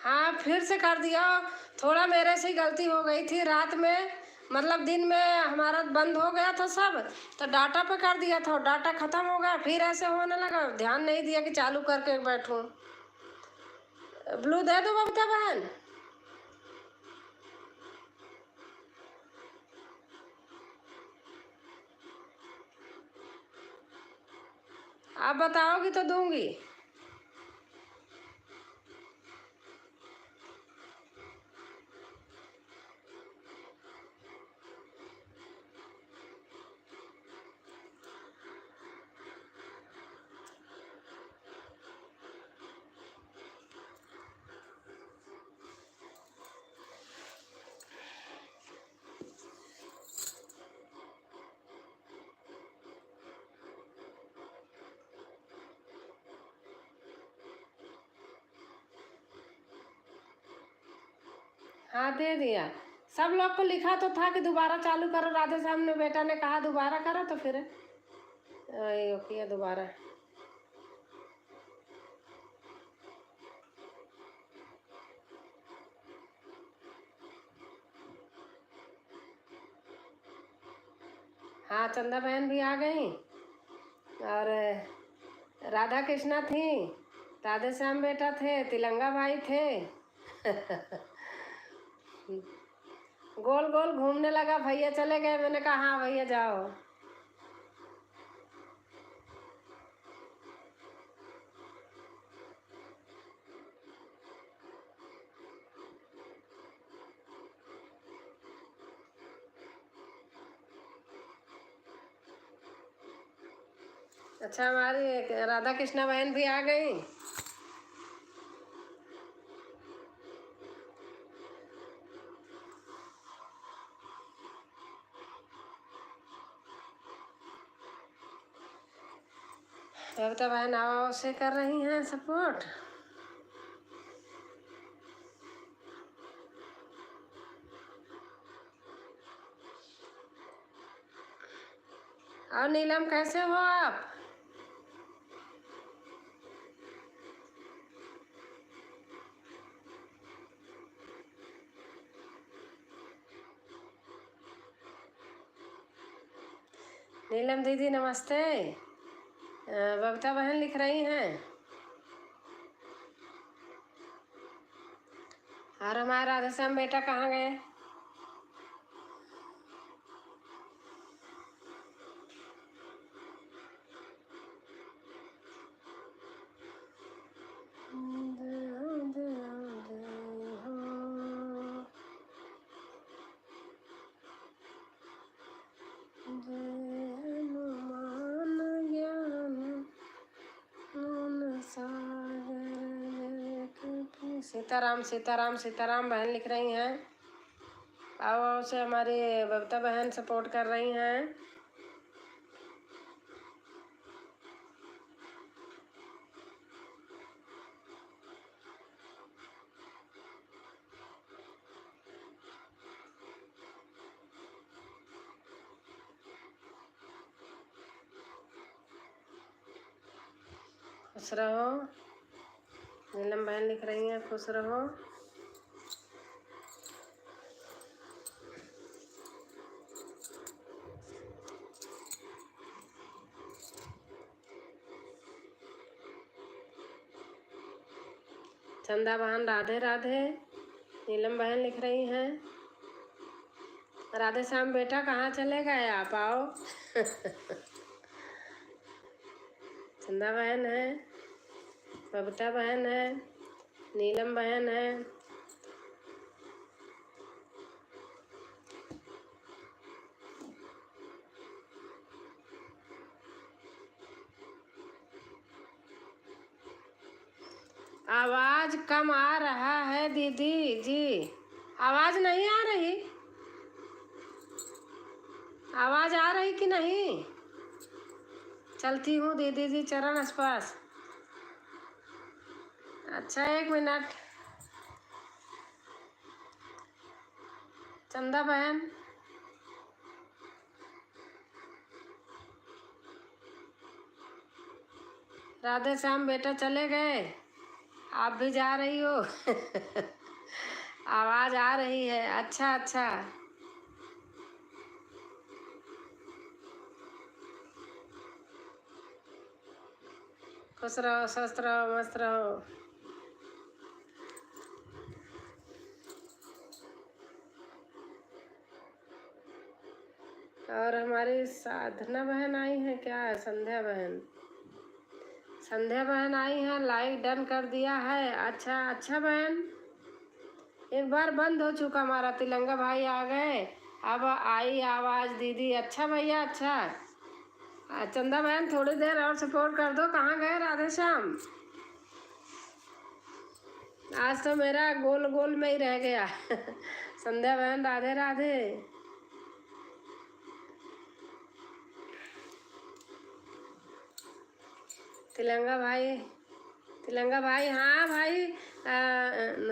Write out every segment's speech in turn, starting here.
हाँ फिर से कर दिया। थोड़ा मेरे से ही गलती हो गई थी रात में, मतलब दिन में हमारा बंद हो गया था सब, तो डाटा पे कर दिया था, डाटा खत्म हो गया, फिर ऐसे होने लगा, ध्यान नहीं दिया कि चालू करके बैठूं। ब्लू दे दो बबीता बहन। आप बताओगी तो दूंगी। हाँ दे दिया। सब लोग को लिखा तो था कि दोबारा चालू करो, राधे श्याम ने बेटा ने कहा दोबारा करो, तो फिर ये किया दोबारा। हाँ चंदा बहन भी आ गई, और राधा कृष्णा थी, राधे श्याम बेटा थे, तिलंगा भाई थे। गोल गोल घूमने लगा, भैया चले गए, मैंने कहा हाँ भैया जाओ। अच्छा हमारी राधा कृष्णा बहन भी आ गई। बबीता बहन आवाज से कर रही हैं सपोर्ट। और नीलम कैसे हो आप? नीलम दीदी नमस्ते। बबीता बहन लिख रही हैं। और हमारा राधे श्याम बेटा कहाँ गए? सीताराम सीताराम सीताराम बहन लिख रही हैं। आओ से हमारी बबीता बहन सपोर्ट कर रही हैं। खुश रहो। नीलम बहन लिख रही हैं खुश रहो। चंदा बहन राधे राधे। नीलम बहन लिख रही हैं राधे श्याम बेटा कहाँ चले गए, आप आओ। चंदा बहन है, बबीता बहन है, नीलम बहन है। आवाज कम आ रहा है दीदी जी। आवाज नहीं आ रही? आवाज आ रही कि नहीं? चलती हूँ दीदी जी चरण स्पर्श। अच्छा 1 मिनट। चंदा बहन राधे श्याम बेटा चले गए, आप भी जा रही हो? आवाज आ रही है। अच्छा अच्छा। खुश रहो, स्वस्थ रहो, मस्त रहो। और हमारी साधना बहन आई है क्या? संध्या बहन, संध्या बहन आई है, लाइक डन कर दिया है। अच्छा अच्छा बहन, एक बार बंद हो चुका हमारा। तिलंगा भाई आ गए, अब आई आवाज दीदी। अच्छा भैया अच्छा। चंदा बहन थोड़ी देर और सपोर्ट कर दो। कहाँ गए राधे श्याम? आज तो मेरा गोल गोल में ही रह गया। संध्या बहन राधे राधे। तिलंगा भाई, तिलंगा भाई, हाँ भाई।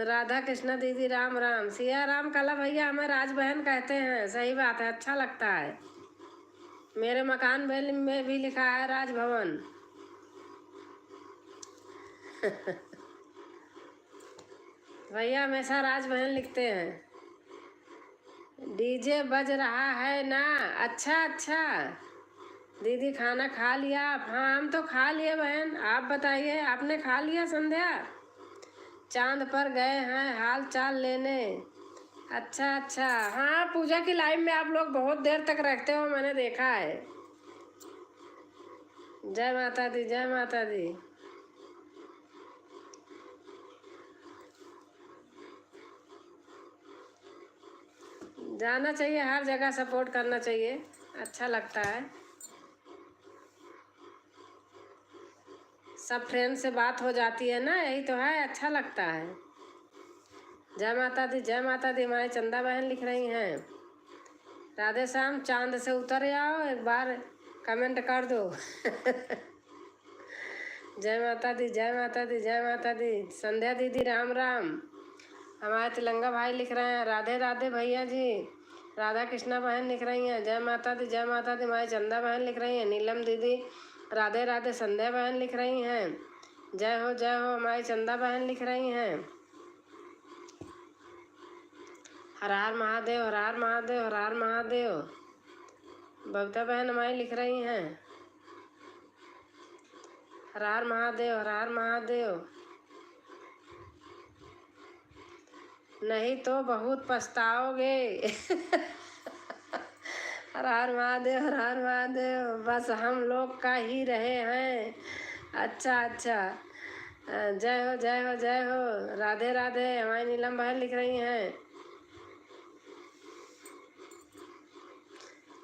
राधा कृष्णा दीदी राम राम। सिया राम कला भैया, हमें राज बहन कहते हैं। सही बात है, अच्छा लगता है। मेरे मकान में भी लिखा है राजभवन। भैया हमेशा राज बहन लिखते हैं। डीजे बज रहा है ना? अच्छा अच्छा। दीदी खाना खा लिया आप? हाँ हम तो खा लिए बहन। आप बताइए, आपने खा लिया? संध्या चांद पर गए हैं हाल चाल लेने। अच्छा अच्छा। हाँ पूजा की लाइन में आप लोग बहुत देर तक रखते हो, मैंने देखा है। जय माता दी, जय माता दी। जाना चाहिए, हर जगह सपोर्ट करना चाहिए, अच्छा लगता है। सब फ्रेंड से बात हो जाती है ना, यही तो है, अच्छा लगता है। जय माता दी, जय माता दी। हमारी चंदा बहन लिख रही हैं राधे श्याम चांद से उतर आओ, एक बार कमेंट कर दो। जय माता दी, जय माता दी, जय माता दी। संध्या दीदी राम राम। हमारे तिलंगा भाई लिख रहे हैं राधे राधे भैया जी। राधा कृष्णा बहन लिख रही हैं जय माता दी, जय माता दी। हमारी चंदा बहन लिख रही हैं, नीलम दीदी राधे राधे। संध्या बहन लिख रही हैं जय हो जय हो। हमारी चंदा बहन लिख रही हैं हर हर महादेव, हर हर महादेव, हर हर महादेव। बबीता बहन हमारी लिख रही हैं हर हर महादेव, हर हर महादेव। नहीं तो बहुत पछताओगे। हर हर महादेव, हर हर महादेव। बस हम लोग का ही रहे हैं। अच्छा अच्छा। जय हो जय हो जय हो। राधे राधे। हमारी नीलम बहन लिख रही हैं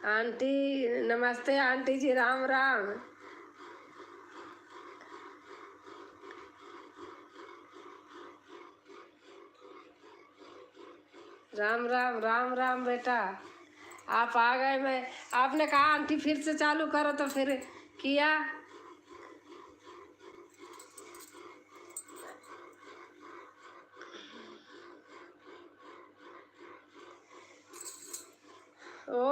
आंटी नमस्ते आंटी जी, राम राम। राम राम राम राम बेटा, आप आ गए। मैं, आपने कहा आंटी फिर से चालू करो तो फिर किया। वो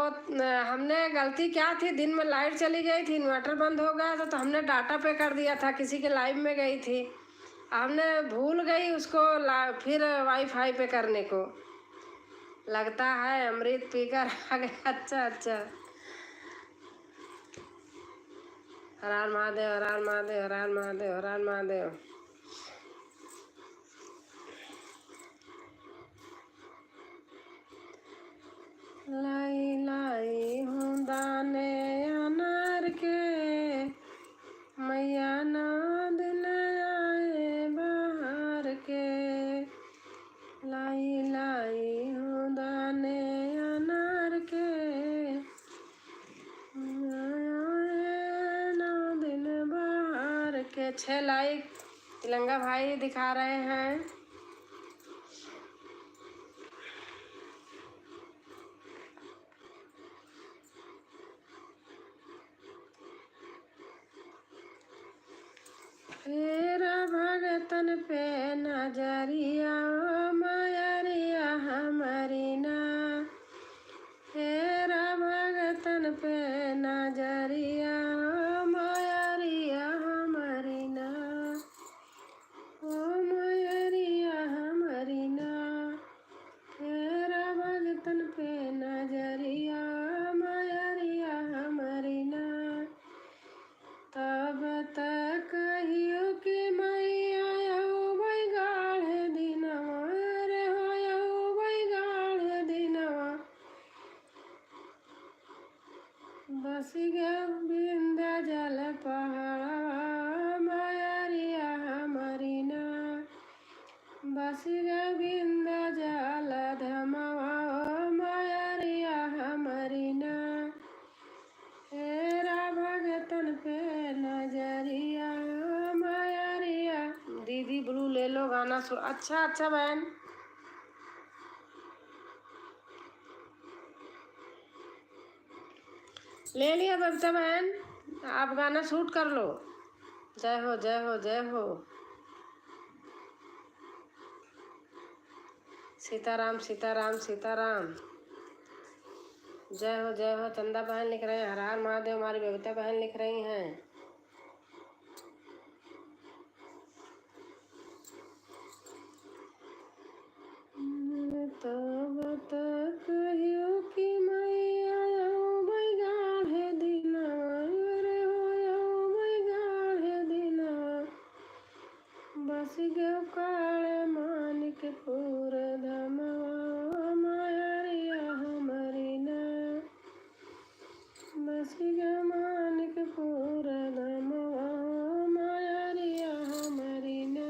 हमने गलती क्या थी, दिन में लाइट चली गई थी, इन्वर्टर बंद हो गया था, तो हमने डाटा पे कर दिया था। किसी के लाइव में गई थी, हमने भूल गई उसको फिर वाईफाई पे करने को। लगता है अमृत पीकर आ गया। अच्छा अच्छा। हर हर महादेव, हर हर महादेव, हर हर महादेव, हर हर महादेव। लाई लाई हूँ दाने अनार के, मैया ना दिल आए बाहर के। लाई लाई हूँ दाने अनार के, ना दिल बाहर के। 6 लाइक तिलंगा भाई दिखा रहे हैं। तेरा भगतन पे नजरिया मायरिया हमारी ना। तेरा भगतन पे नजरिया मायरिया हमारी ना। ओ बस गए विंध्याचल पहाड़वा मायरिया हमारी ना, बस गए विंध्याचल धमवा मायरिया हमारी ना, तेरा भगतन पे नजरिया मायरिया। दीदी ब्लू ले लो गाना सुन। अच्छा अच्छा बहन, ले लिया बबीता बहन, आप गाना शूट कर लो। जय हो जय हो जय हो। सीताराम सीताराम सीताराम। जय हो चंदा बहन लिख रहे हैं, हर हर महादेव हमारी बबीता बहन लिख रही हैं। तब तक कहियो कि मैया आयो मैं गाढ़े दिनवा, रे हो आयो मैं गाढ़े दिनवा, बस गयो काले मानिकपुर धमवा मायरिया हमारी ना, बस गयो मानिकपुर धमवा मायरिया हमारी ना।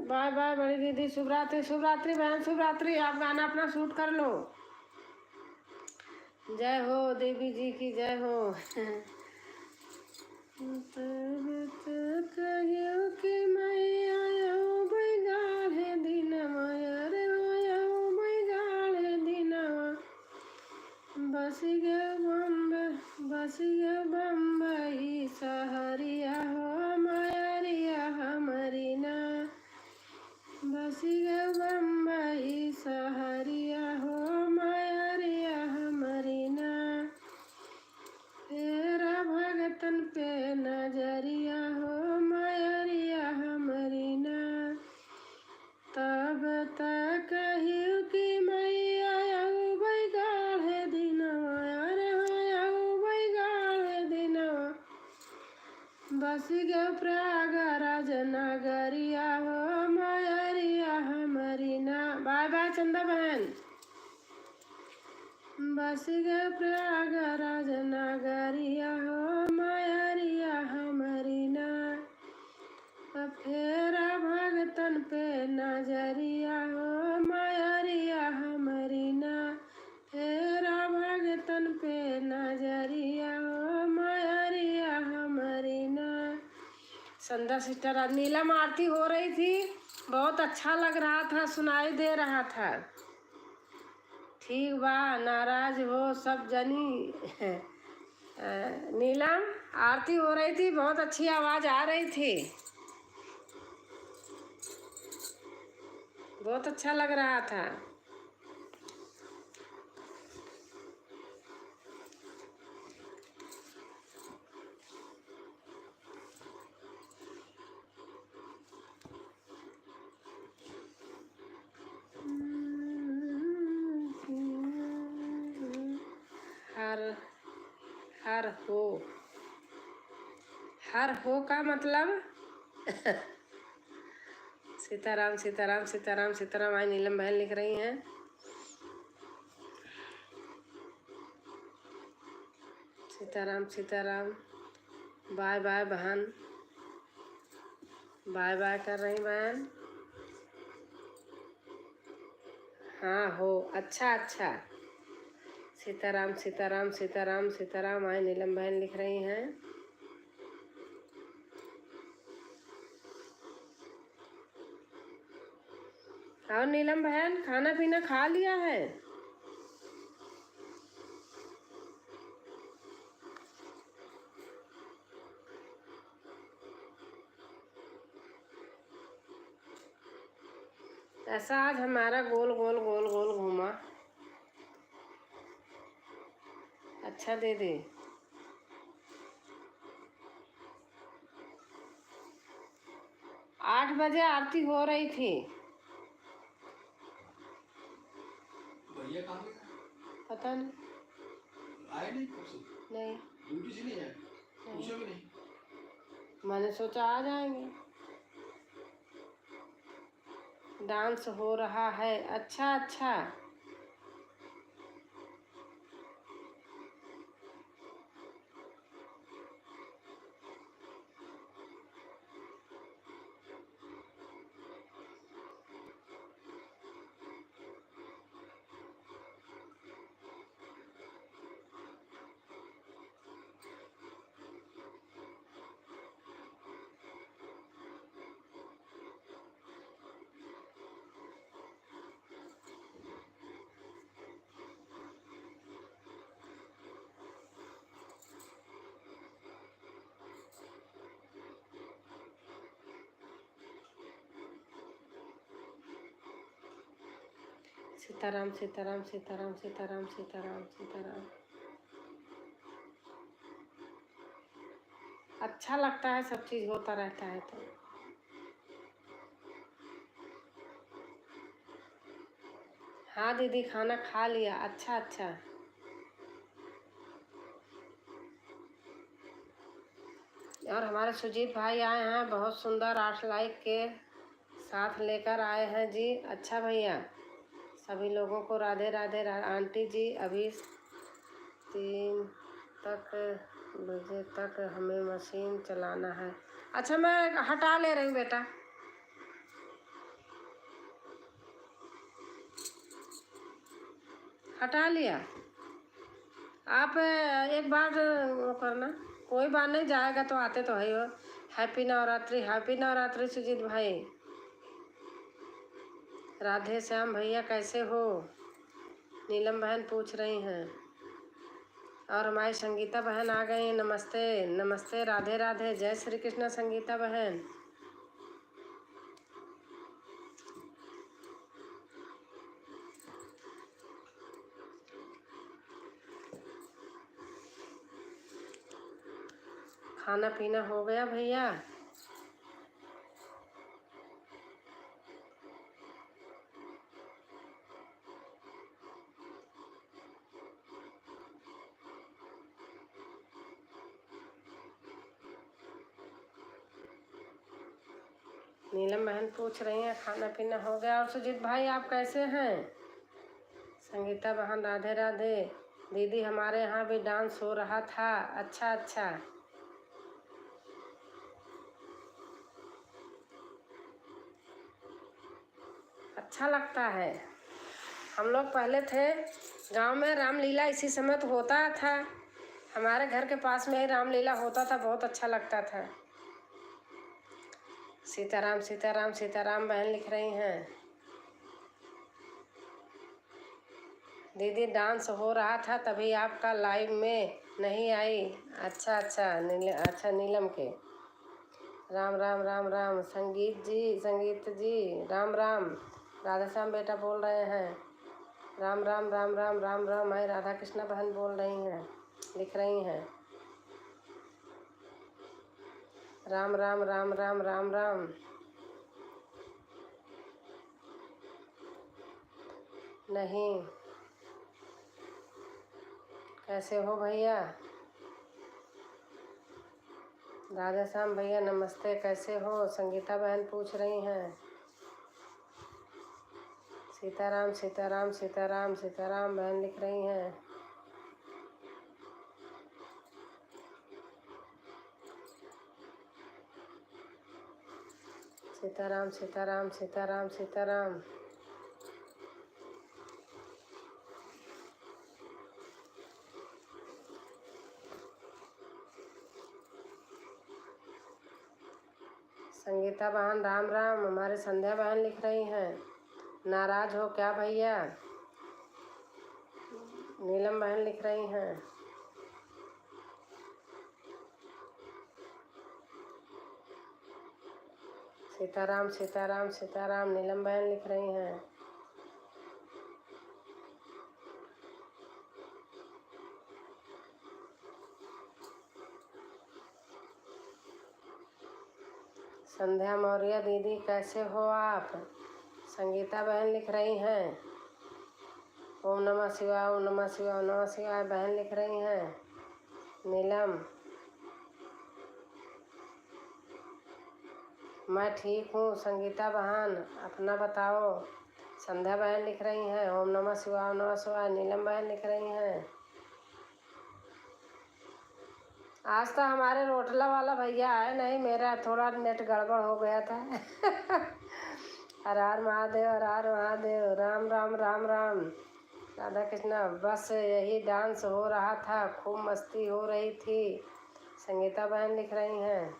बाय बाय बड़ी दीदी, शुभ रात्रि शुभ रात्रि बहन, शुभ रात्रि। आप गाना अपना शूट कर लो। जय हो देवी जी की जय हो। कहियो कि मैया आयो मैं गाढ़े दिनवा, रे आयो मैं गाढ़े दिनवा, बस गयो बम्बई सहरिया हो मायरिया हमारी ना, बस गयो बम्बई सहरिया हो मायरिया हमारी ना, तेरा भगतन पे नजरिया हो मायरिया हमारी ना, तब तक कहियो कि मैया आयो मैं गाढ़े दिनवा, रे आयो मैं गाढ़े दिनवा, बस गयो प्रयागराज नगरिया हो मायरिया हमारी ना। बाय बाय चंदा बहन। बस गयो प्रयागराज नगरिया हो मायरिया हमारी ना, फेरा भगतन पे नजरिया हो मायरिया हमारी ना, फेरा भगतन पे नजरिया हो मायरिया हमारी ना। संध्या सिस्टर, आज नीलम आरती हो रही थी, बहुत अच्छा लग रहा था, सुनाई दे रहा था। ठीक बा, नाराज हो सब जनी। नीलम आरती हो रही थी, बहुत अच्छी आवाज आ रही थी, बहुत अच्छा लग रहा था। हर हो का मतलब सीताराम सीताराम सीताराम सीताराम। आई नीलम बहन लिख रही हैं। सीताराम सीताराम। बाय बाय बहन, बाय बाय कर रही बहन। हाँ हो, अच्छा अच्छा। सीताराम सीताराम सीताराम सीताराम। आई नीलम बहन लिख रही हैं। और नीलम बहन खाना पीना खा लिया है? ऐसा आज हमारा गोल गोल गोल गोल घूमा। अच्छा दीदी, 8 बजे आरती हो रही थी। भैया कहाँ गए? पता नहीं, आए नहीं कब से? नहीं, ड्यूटी से नहीं आए? पूछा भी नहीं। मैंने सोचा आ जाएंगे। डांस हो रहा है, अच्छा अच्छा। सीताराम सीताराम सीताराम सीताराम सीताराम सीताराम। अच्छा लगता है, सब चीज़ होता रहता है तो। हाँ दीदी, खाना खा लिया। अच्छा अच्छा। और हमारे सुजीत भाई आए हैं, बहुत सुंदर 8 लाइक के साथ लेकर आए हैं जी। अच्छा भैया, सभी लोगों को राधे राधे। आंटी जी, अभी 3 बजे तक हमें मशीन चलाना है। अच्छा, मैं हटा ले रही हूँ बेटा। हटा लिया। आप एक बार वो करना, कोई बात नहीं, जाएगा तो आते तो है वो। हैप्पी नवरात्रि, हैप्पी नवरात्रि सुजीत भाई। राधे श्याम भैया कैसे हो? नीलम बहन पूछ रही हैं। और हमारी संगीता बहन आ गई। नमस्ते नमस्ते, राधे राधे, जय श्री कृष्ण संगीता बहन। खाना पीना हो गया भैया? नीलम बहन पूछ रही हैं खाना पीना हो गया। और सुजीत भाई आप कैसे हैं? संगीता बहन राधे राधे। दीदी हमारे यहाँ भी डांस हो रहा था। अच्छा अच्छा। अच्छा लगता है। हम लोग पहले थे गांव में, रामलीला इसी समय तो होता था। हमारे घर के पास में ही रामलीला होता था, बहुत अच्छा लगता था। सीताराम सीताराम सीताराम बहन लिख रही हैं। दीदी डांस हो रहा था तभी आपका लाइव में नहीं आई। अच्छा अच्छा अच्छा नीलम के। राम राम राम राम संगीत जी राम राम। राधा श्याम बेटा बोल रहे हैं। राम राम राम राम राम राम। मैं राधा कृष्णा बहन बोल रही हैं, लिख रही हैं। राम राम राम राम राम राम। नहीं, कैसे हो भैया? राधा श्याम भैया नमस्ते, कैसे हो? संगीता बहन पूछ रही हैं। सीताराम सीताराम सीताराम सीताराम बहन लिख रही हैं। सीताराम सीताराम सीताराम सीताराम। संगीता बहन राम राम। हमारे संध्या बहन लिख रही हैं। नाराज हो क्या भैया? नीलम बहन लिख रही हैं। सीताराम सीताराम सीताराम नीलम बहन लिख रही हैं। संध्या मौर्य दीदी कैसे हो आप? संगीता बहन लिख रही हैं। ओम नमः शिवाय ओम नमः शिवाय ओम नमः शिवाय बहन लिख रही हैं। नीलम, मैं ठीक हूँ संगीता बहन, अपना बताओ। संध्या बहन लिख रही हैं ओम नमः शिवाय ओम नमः शिवाय। नीलम बहन लिख रही हैं। आज तो हमारे रोटला वाला भैया आए नहीं, मेरा थोड़ा नेट गड़बड़ हो गया था। हर हर महादेव हर हर महादेव। राम राम राम राम। राधा कृष्णा, बस यही डांस हो रहा था, खूब मस्ती हो रही थी। संगीता बहन लिख रही हैं।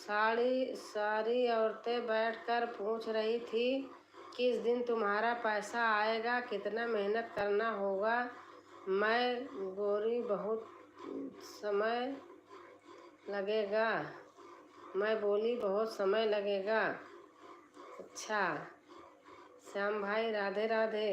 सारी औरतें बैठकर पूछ रही थी किस दिन तुम्हारा पैसा आएगा, कितना मेहनत करना होगा। मैं गोरी बहुत समय लगेगा। मैं बोली बहुत समय लगेगा। अच्छा श्याम भाई, राधे राधे।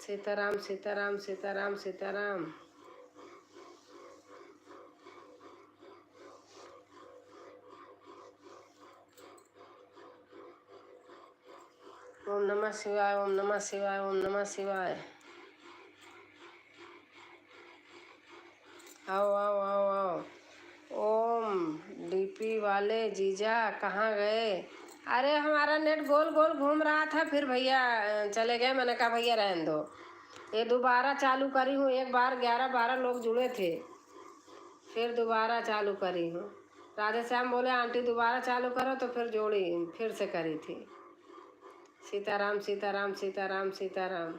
सीताराम सीताराम सीताराम सीताराम। ओम नमः शिवाय, ओम नमः शिवाय, ओम नमः शिवाय। आओ आओ आओ आओ। ओम डीपी वाले जीजा कहाँ गए? अरे हमारा नेट गोल गोल घूम रहा था, फिर भैया चले गए। मैंने कहा भैया रहने दो, ये दोबारा चालू करी हूँ। एक बार 11-12 लोग जुड़े थे, फिर दोबारा चालू करी हूँ। राधे श्याम बोले आंटी दोबारा चालू करो, तो फिर जोड़ी, फिर से करी थी। सीताराम सीताराम सीताराम सीताराम।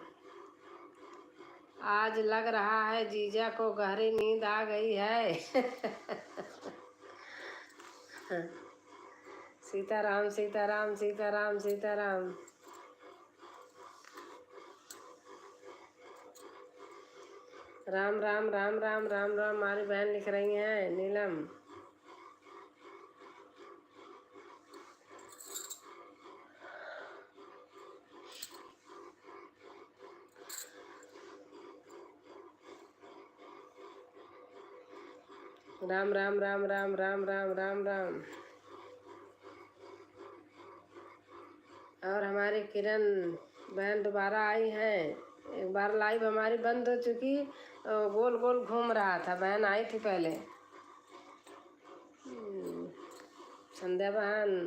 आज लग रहा है जीजा को गहरी नींद आ गई है। सीताराम सीताराम सीताराम सीताराम। राम राम राम राम राम राम। हमारी बहन लिख रही हैं नीलम। राम राम राम राम राम राम राम राम। और हमारी किरण बहन दोबारा आई हैं। एक बार लाइव हमारी बंद हो चुकी, गोल गोल घूम रहा था। बहन आई थी पहले। संध्या बहन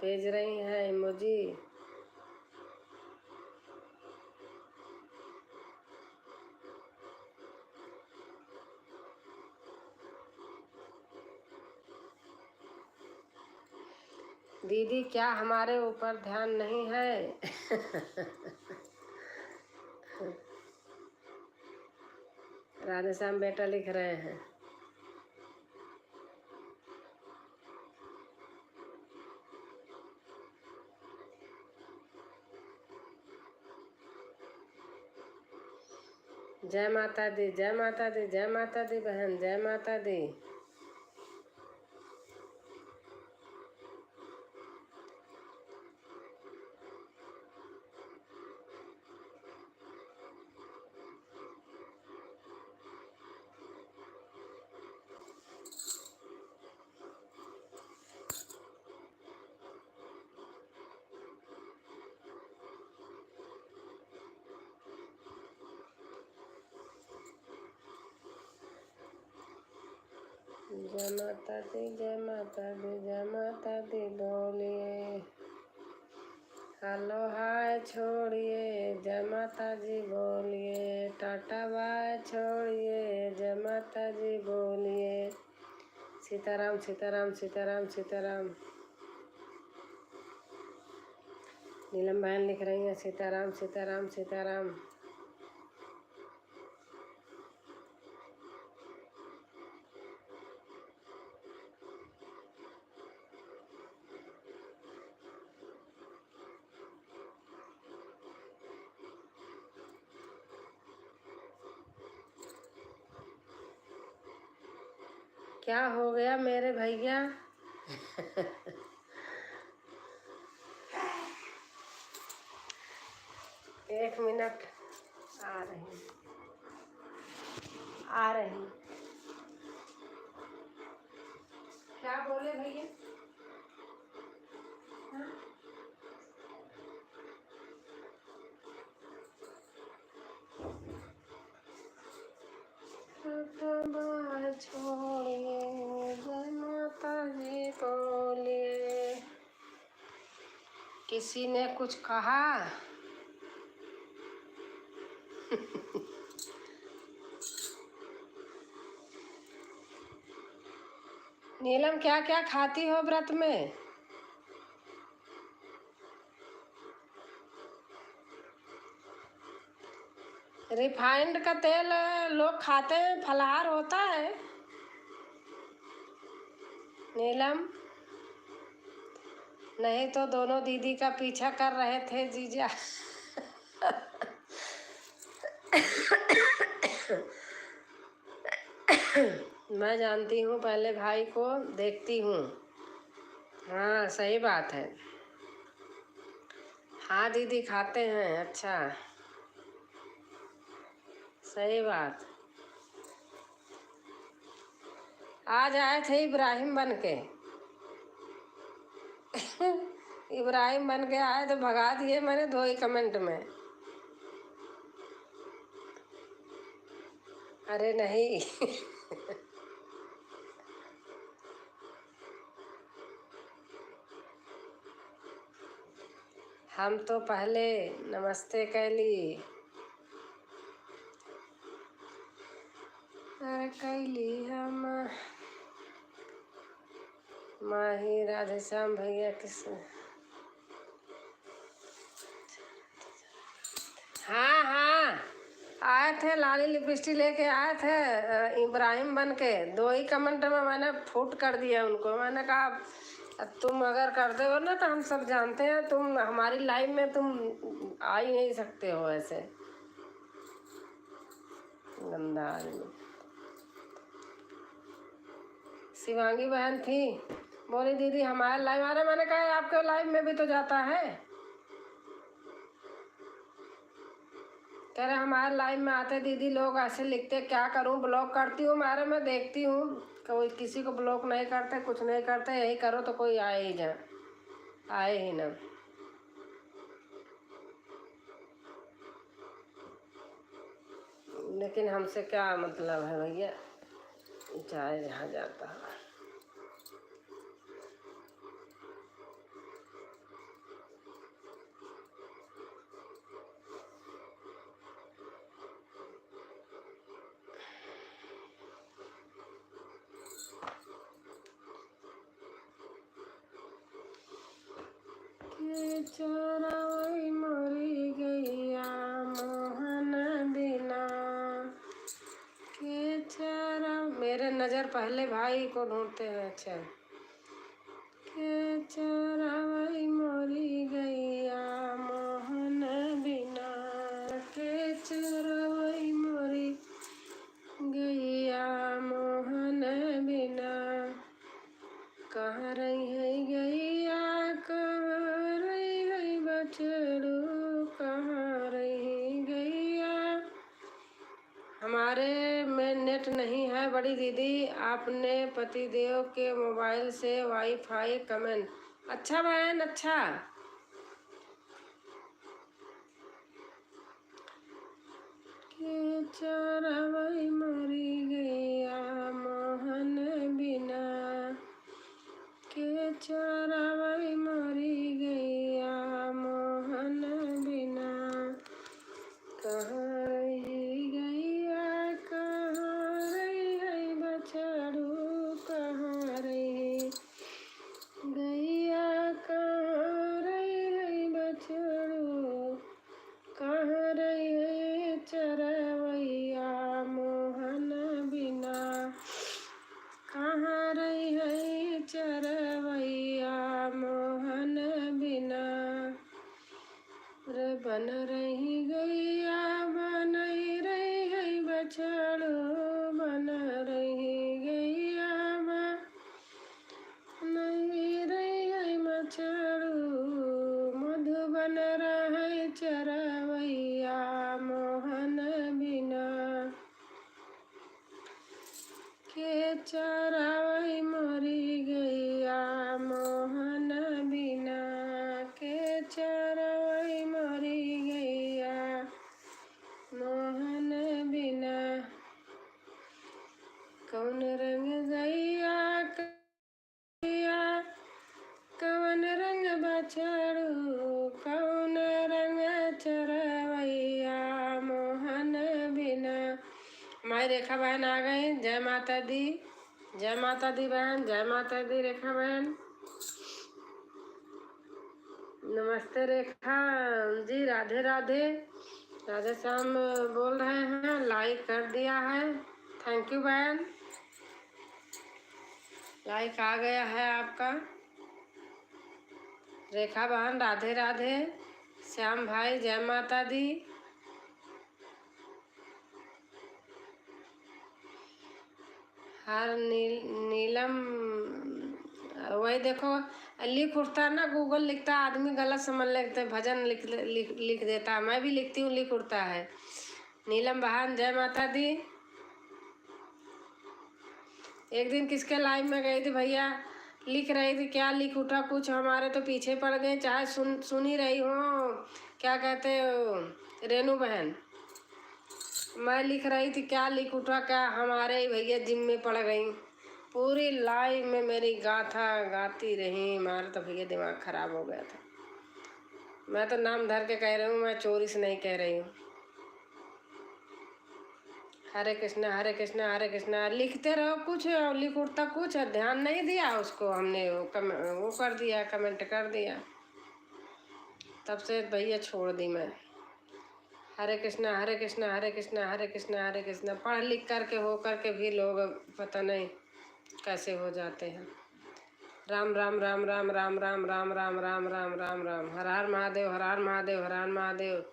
भेज रही हैं इमोजी। दीदी क्या हमारे ऊपर ध्यान नहीं है? राधे श्याम बेटा लिख रहे हैं। जय माता दी, जय माता दी, जय माता दी बहन, जय माता दी। जय माता दी, जय माता दी, जय माता दी बोलिए। हेलो हाय छोड़िए, जय माता जी बोलिए। टाटा बाय छोड़िए, जय माता जी बोलिए। सीताराम सीताराम सीताराम सीताराम। नीलम बहन लिख रही है सीताराम सीताराम सीताराम। क्या हो गया मेरे भैया? एक मिनट, आ रही आ रही। क्या बोले भैया? हाँ? छोड़िए, जय माता जी बोलिए। किसी ने कुछ कहा? नीलम क्या क्या खाती हो व्रत में? रिफाइंड का तेल लोग खाते हैं, फलाहार होता है। नीलम, नहीं तो दोनों दीदी का पीछा कर रहे थे जीजा। मैं जानती हूँ, पहले भाई को देखती हूँ। हाँ सही बात है। हाँ दीदी खाते हैं। अच्छा, सही बात। आज आए थे इब्राहिम बन के। इब्राहिम बन के आए तो भगा दिए मैंने 2 ही कमेंट में। अरे नहीं। हम तो पहले नमस्ते कैली। अरे कैली हम माही राधेश्याम भैया किस। हाँ हाँ, आए थे, लाली लिपस्टिक लेके आए थे इब्राहिम बन के। 2 ही कमेंट में मैंने फूट कर दिया उनको। मैंने कहा अब तुम अगर करते हो ना तो हम सब जानते हैं, तुम हमारी लाइफ में तुम आ ही नहीं सकते हो ऐसे। गंदा आदमी। शिवांगी बहन थी, बोली दीदी हमारे लाइव। अरे मैंने कहा आपके लाइव में भी तो जाता है। कह रहे हमारे लाइव में आते दीदी लोग ऐसे लिखते, क्या करूं, ब्लॉक करती हूँ। मारे मैं देखती हूँ, कोई किसी को ब्लॉक नहीं करते, कुछ नहीं करते। यही करो तो कोई आए ही जाए, आए ही ना। लेकिन हमसे क्या मतलब है भैया, चाहे जहाँ जाता है। चोरवई मोरी गैया मोहन बिना के चरा। मेरे नज़र पहले भाई को ढूंढते हैं। अच्छा, के चोरवई मोरी गैया मोहन बिना, के चोरवई मोरी गैया मोहन बिना। कहाँ रही है गैया, कहाँ रही है बछड़ू, कहाँ रही गैया। हमारे में नेट नहीं है बड़ी दीदी, आपने पतिदेव के मोबाइल से वाईफाई कमेंट। अच्छा बहन, अच्छा। के चोरवई मोरी गैया मोहन बिना, के चोरवई मोरी गैया मोहन बिना। कहाँ रही गैया, कहाँ रही है बछड़ू, कहाँ रही गैया, कहाँ रही है बछड़ू, कहाँ रही है चरवैया मोहन बिना, कहाँ रही है चरवैया मोहन बिना। रे बन रही गैया, बन रही है बछड़ू, बन रही गैया, बन रही है बछड़ू, मधुबन रहे चरवैया मोहन बिना। के चरावई मोरी गैया मोहन बिना, के चरावई मोरी गैया मोहन बिना। कौन रंग गैया गैया, कौन रंग बछड़ू, कौन रंग चरवैया मोहन बिना। हमारी रेखा बहन आ गई। जय माता दी, जय माता दी बहन, जय माता दी रेखा बहन। नमस्ते रेखा जी, राधे राधे। राधे श्याम बोल रहे हैं लाइक कर दिया है, थैंक यू बहन, लाइक आ गया है आपका। रेखा बहन राधे राधे, श्याम भाई जय माता दी। हर नीलम वही देखो, लिख उठता ना, गूगल लिखता आदमी गलत समझ लेते, भजन लिख देता, मैं भी लिखती हूँ लिख उठता है। नीलम बहन जय माता दी। एक दिन किसके लाइव में गई थी भैया, लिख रही थी, क्या लिख उठा, कुछ हमारे तो पीछे पड़ गए, चाहे सुन ही रही हो, क्या कहते हो रेनू बहन, मैं लिख रही थी, क्या लिख उठा, क्या हमारे ही भैया जिम में पड़ गई, पूरी लाइव में मेरी गाथा गाती रही, हमारा तो भैया दिमाग खराब हो गया था। मैं तो नाम धर के कह रही हूँ, मैं चोरी से नहीं कह रही हूँ। हरे कृष्णा हरे कृष्णा हरे कृष्णा लिखते रहो, कुछ लिख उठता कुछ, ध्यान नहीं दिया उसको, हमने वो कर दिया, कमेंट कर दिया, तब से भैया छोड़ दी मैं। हरे कृष्णा हरे कृष्णा हरे कृष्णा हरे कृष्णा हरे कृष्णा, पढ़ लिख करके हो करके भी लोग पता नहीं कैसे हो जाते हैं। राम राम राम राम राम राम राम राम राम राम राम राम, हर हर महादेव हर हर महादेव हर हर महादेव।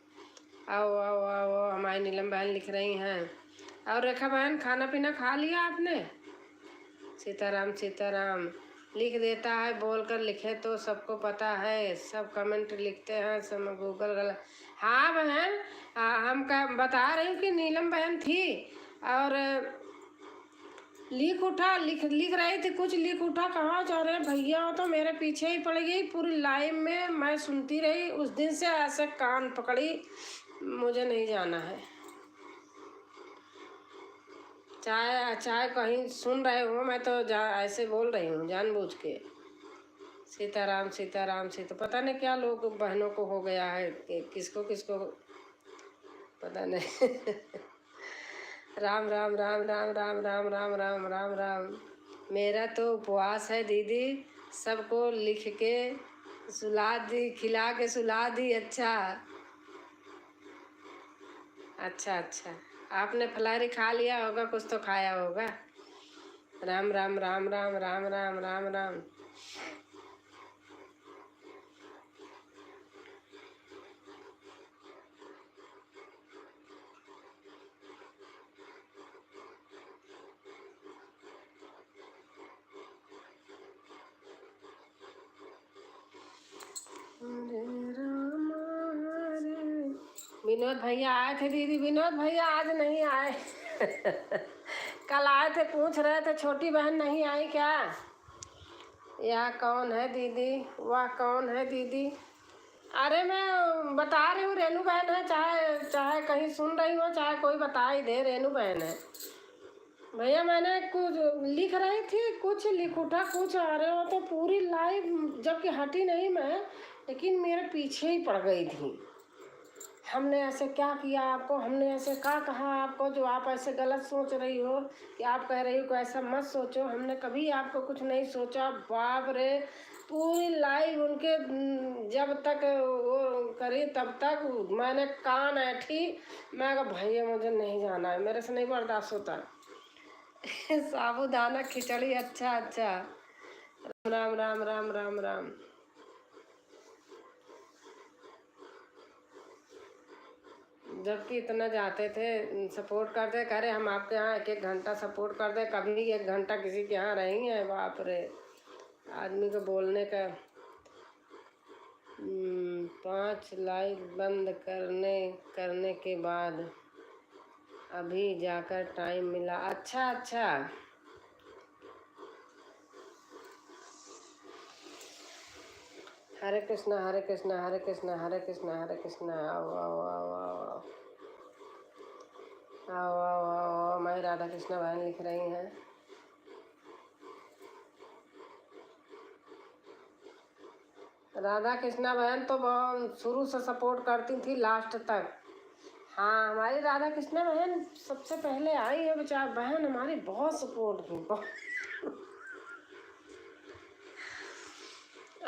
आओ आओ आओ आओ, हमारी नीलम बहन लिख रही हैं। और रेखा बहन खाना पीना खा लिया आपने? सीताराम सीताराम लिख देता है, बोल कर लिखे तो सबको पता है, सब कमेंट लिखते हैं, सब गूगल गलत। हाँ बहन, हम बता रही हूँ कि नीलम बहन थी और लिख रही थी, कुछ लिख उठा, कहाँ जा रहे भैया, तो मेरे पीछे ही पड़ गई पूरी लाइव में, मैं सुनती रही, उस दिन से ऐसे कान पकड़ी, मुझे नहीं जाना है। चाहे चाहे कहीं सुन रहे हो, मैं तो ऐसे बोल रही हूँ जानबूझ के। सीताराम सीताराम सीता, पता नहीं क्या लोग बहनों को हो गया है, किसको किसको पता नहीं। राम राम राम राम राम राम राम राम राम राम। मेरा तो उपवास है दीदी, सबको लिख के सुला दी, खिला के सुला दी। अच्छा अच्छा अच्छा, आपने फलारी खा लिया होगा, कुछ तो खाया होगा। राम राम राम राम राम राम राम राम। विनोद भैया आए थे दीदी, विनोद भैया आज नहीं आए। कल आए थे, पूछ रहे थे छोटी बहन नहीं आई क्या। यह कौन है दीदी, वह कौन है दीदी। अरे मैं बता रही हूँ रेनू बहन है, चाहे चाहे कहीं सुन रही हो, चाहे कोई बता ही दे, रेनू बहन है भैया। मैंने कुछ लिख रही थी, कुछ लिख उठा, कुछ आ रहे हो तो पूरी लाइव, जबकि हटी नहीं मैं, लेकिन मेरे पीछे ही पड़ गई थी। हमने ऐसे क्या किया आपको, हमने ऐसे क्या कहा आपको जो आप ऐसे गलत सोच रही हो, कि आप कह रही हो कि ऐसा मत सोचो, हमने कभी आपको कुछ नहीं सोचा। बाप रे, पूरी लाइव उनके जब तक वो करी तब तक मैंने कान ऐठी, मैं कहा भैया मुझे नहीं जाना है, मेरे से नहीं बर्दाश्त होता। साबूदाना खिचड़ी, अच्छा अच्छा। राम राम राम राम राम। जबकि इतना जाते थे, सपोर्ट करते, कह रहे हम आपके यहाँ एक एक घंटा सपोर्ट कर दे, कभी एक घंटा किसी के यहाँ रही हैं। बाप रे, आदमी को बोलने का। 5 लाइक बंद करने के बाद अभी जाकर टाइम मिला। अच्छा अच्छा, हरे कृष्णा हरे कृष्णा हरे कृष्णा हरे कृष्णा हरे कृष्णा। आओ आओ आओ आओ आओ आओ आओ आओ, मैं राधा कृष्णा बहन लिख रही हैं। राधा कृष्णा बहन तो शुरू से सपोर्ट करती थी लास्ट तक। हाँ, हमारी राधा कृष्णा बहन सबसे पहले आई है, बेचार बहन हमारी बहुत सपोर्ट की, बहुत।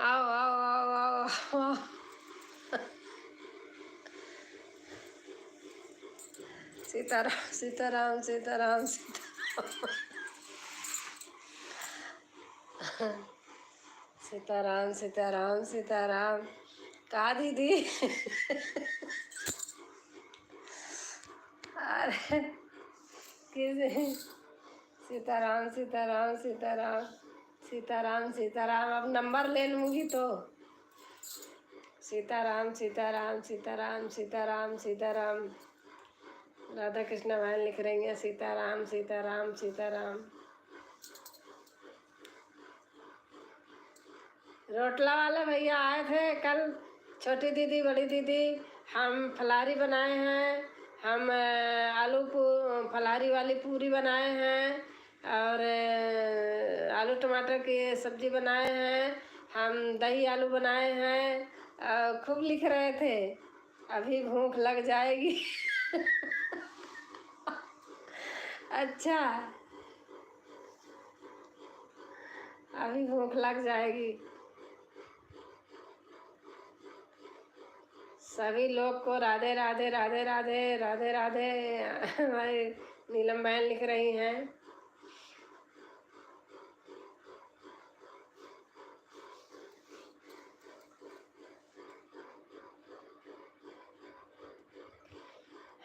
आओ आओ आओ आओ आओ। सीताराम सीताराम सीताराम सीताराम सीताराम सीताराम सीताराम। कहा दीदी? अरे किसी सीताराम सीताराम सीताराम सीताराम सीताराम। अब नंबर ले लूँगी तो सीताराम सीताराम सीताराम सीताराम सीताराम। राधा कृष्ण बहन लिख रही हैं सीताराम सीताराम सीताराम। रोटला वाले भैया आए थे कल, छोटी दीदी बड़ी दीदी। हम फलारी बनाए हैं, हम फलारी वाली पूरी बनाए हैं, और आलू टमाटर की सब्जी बनाए हैं, हम दही आलू बनाए हैं। खूब लिख रहे थे। अभी भूख लग जाएगी। अच्छा, अभी भूख लग जाएगी। सभी लोग को राधे राधे राधे राधे राधे राधे। हमारी नीलम बहन लिख रही हैं।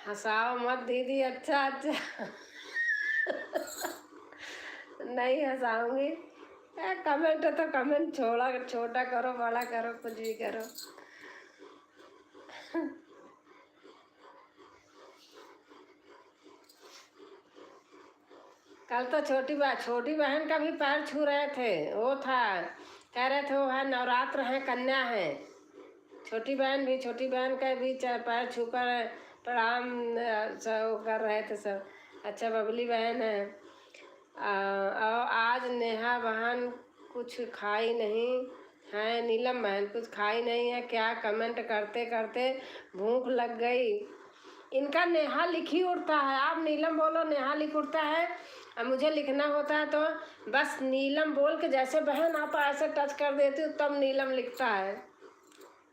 हंसाओ मत दीदी। अच्छा अच्छा। नहीं हंसाऊंगी। कमेंट है तो कमेंट छोटा करो बड़ा करो कुछ भी करो। कल तो छोटी बहन का भी पैर छू रहे थे। वो था, कह रहे थे वो है नवरात्र है, कन्या है। छोटी बहन का भी पैर छूकर प्रणाम सब कर रहे थे सब। अच्छा, बबली बहन है। और आज नेहा बहन कुछ खाई नहीं है, नीलम बहन कुछ खाई नहीं है क्या? कमेंट करते करते भूख लग गई। इनका नेहा लिख ही उठता है। आप नीलम बोलो नेहा लिख उठता है। अब मुझे लिखना होता है तो बस नीलम बोल के, जैसे बहन आप ऐसे टच कर देती हूँ तब नीलम लिखता है।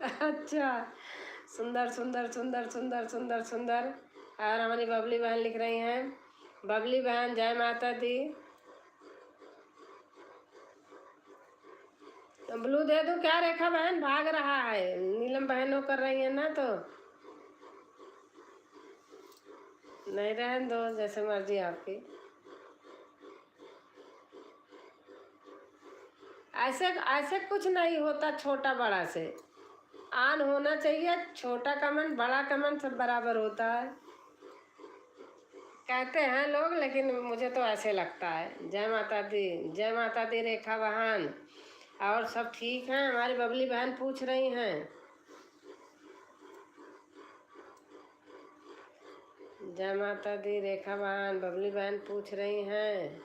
अच्छा, सुंदर सुंदर सुंदर सुंदर सुंदर सुंदर। और हमारी बबली बहन लिख रही हैं, बबली बहन जय माता दी। तो ब्लू दे दूं क्या? रेखा बहन भाग रहा है, नीलम बहन वो कर रही है ना, तो नहीं, रहने दो, जैसे मर्जी आपकी। ऐसे ऐसे कुछ नहीं होता छोटा बड़ा से। ऑन होना चाहिए। छोटा कमेंट बड़ा कमेंट सब बराबर होता है, कहते हैं लोग, लेकिन मुझे तो ऐसे लगता है। जय माता दी, जय माता दी रेखा बहन। और सब ठीक हैं? हमारी बबली बहन पूछ रही हैं। जय माता दी रेखा बहन, बबली बहन पूछ रही हैं।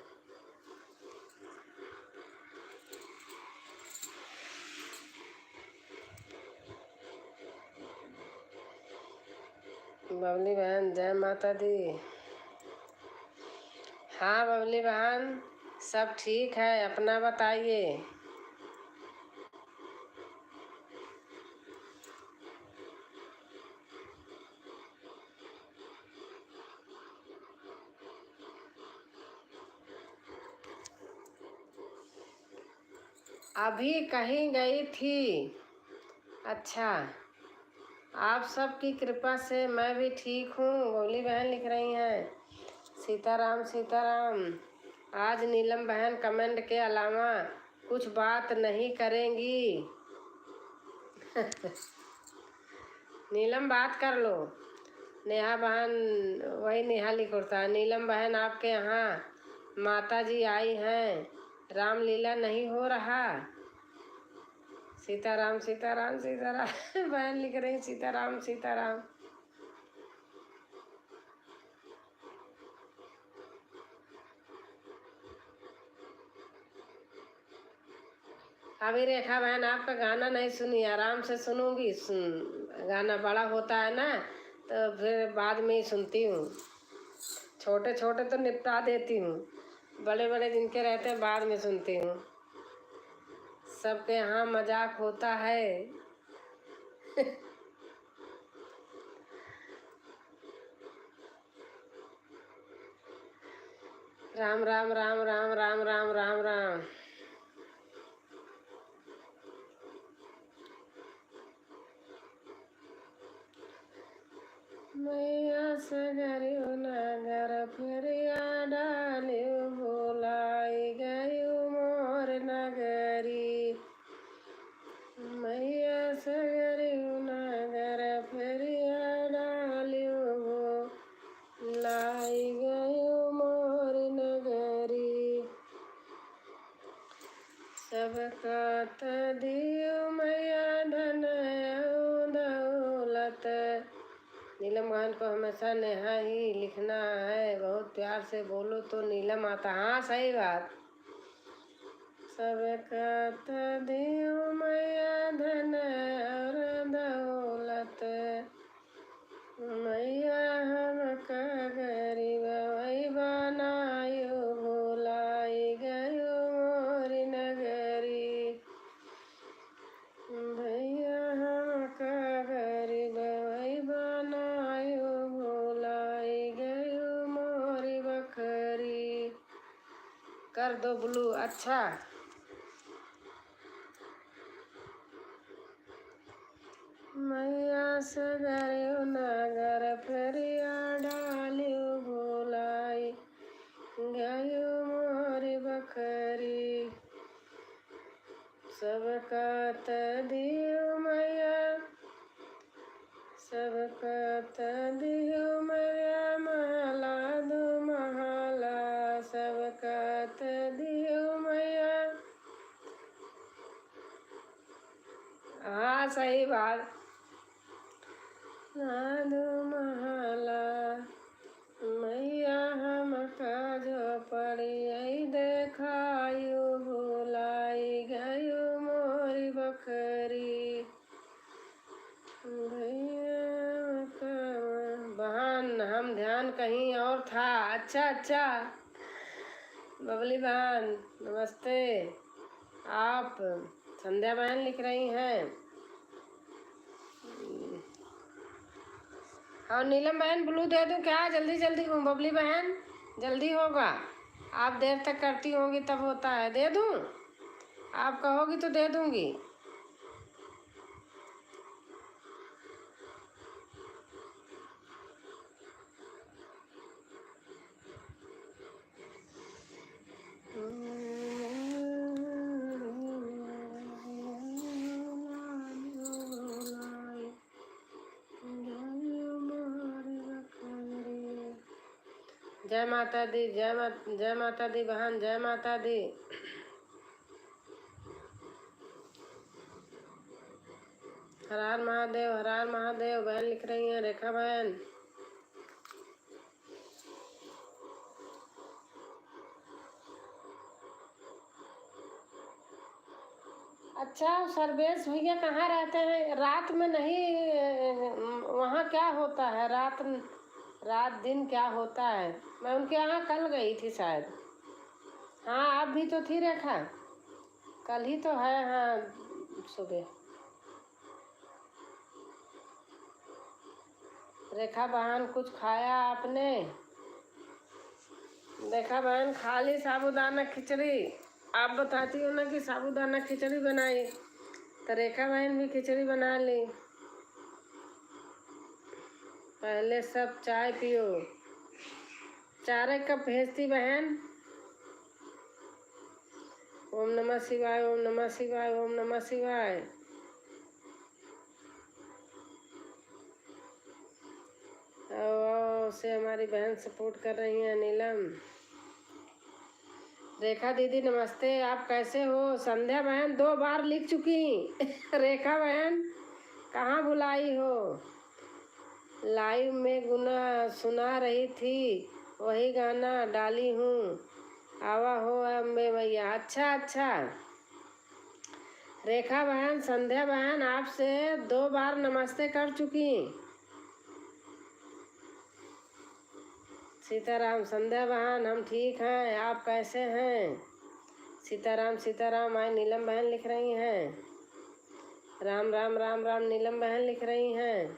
बबली बहन जय माता दी। हाँ बबली बहन सब ठीक है, अपना बताइए। अभी कहीं गई थी। अच्छा, आप सबकी कृपा से मैं भी ठीक हूँ। बबली बहन लिख रही हैं सीताराम सीताराम। आज नीलम बहन कमेंट के अलावा कुछ बात नहीं करेंगी। नीलम बात कर लो। नेहा बहन, वही नेहा लिख उठता है। नीलम बहन आपके यहाँ माता जी आई हैं, रामलीला नहीं हो रहा। सीताराम सीताराम सीताराम। बहन लिख रही सीताराम सीताराम। अभी रेखा बहन आपका गाना नहीं सुनी, आराम से सुनूंगी। गाना बड़ा होता है ना, तो फिर बाद में ही सुनती हूँ। छोटे छोटे तो निपटा देती हूँ, बड़े बड़े जिनके रहते हैं बाद में सुनती हूँ। सबके यहाँ मजाक होता है। राम राम राम राम राम राम राम राम। मैया सगरियो नगर फेरिया डालियो बोलाई गयो मोर नगरी। मैया सगरियो नगर फेरिया डालियो बोलाई गयो मोर नगरी। सबका दियो मैया धन दौलत। नीलम गान को हमेशा नेहा ही लिखना है, बहुत प्यार से बोलो तो नीलम आता। हाँ सही बात। सबका दियो मैया धन और दौलत, मैया हमका गरीब वही बनायो भुलाई गयो मोर नगरी। भैया हमका गरीब वही बनायो भुलाई गयो मोरी बखरी। कर दो ब्लू। अच्छा मैया सगरियो नगर फेरिया डालियो भुलाई गयो मोरी बखरी। सबका दियो मैया, सबका दियो मैया महला दो महला। सबका दियो मैया। हाँ सही बात। दो महला मैया हमका झोपड़ी देखायो भुलाई गयो मोरी बखरी। भैया बहन हम ध्यान कहीं और था। अच्छा अच्छा बबली बहन नमस्ते। आप संध्या बहन लिख रही हैं। और नीलम बहन ब्लू दे दूं क्या? जल्दी जल्दी बबली बहन जल्दी होगा। आप देर तक करती होंगी तब होता है। दे दूं? आप कहोगी तो दे दूंगी। जय माता दी, जय माता दी बहन, जय माता दी। हर हर महादेव, हर हर महादेव। बहन लिख रही हैं रेखा बहन। अच्छा सर्वेश भैया कहाँ रहते हैं? रात में नहीं, वहाँ क्या होता है? रात दिन क्या होता है? मैं उनके यहाँ कल गई थी शायद। हाँ आप भी तो थी रेखा, कल ही तो है। हाँ सुबह। रेखा बहन कुछ खाया आपने? रेखा बहन खा ली साबूदाना खिचड़ी। आप बताती हो ना कि साबूदाना खिचड़ी बनाई, तो रेखा बहन भी खिचड़ी बना ली। पहले सब चाय पियो। 4 कप भेजती बहन। ओम नमः शिवाय, ओम नमः शिवाय, ओम नमः शिवाय। से हमारी बहन सपोर्ट कर रही हैं नीलम। रेखा दीदी नमस्ते, आप कैसे हो? संध्या बहन 2 बार लिख चुकी। रेखा बहन कहाँ भुलाई हो? लाइव में गुना सुना रही थी, वही गाना डाली हूँ। आवा हो अम्बे मैया। अच्छा अच्छा रेखा बहन, संध्या बहन आपसे 2 बार नमस्ते कर चुकी। सीताराम। संध्या बहन हम ठीक हैं, आप कैसे हैं? सीताराम सीताराम। आई नीलम बहन लिख रही हैं। राम राम राम राम नीलम बहन लिख रही हैं।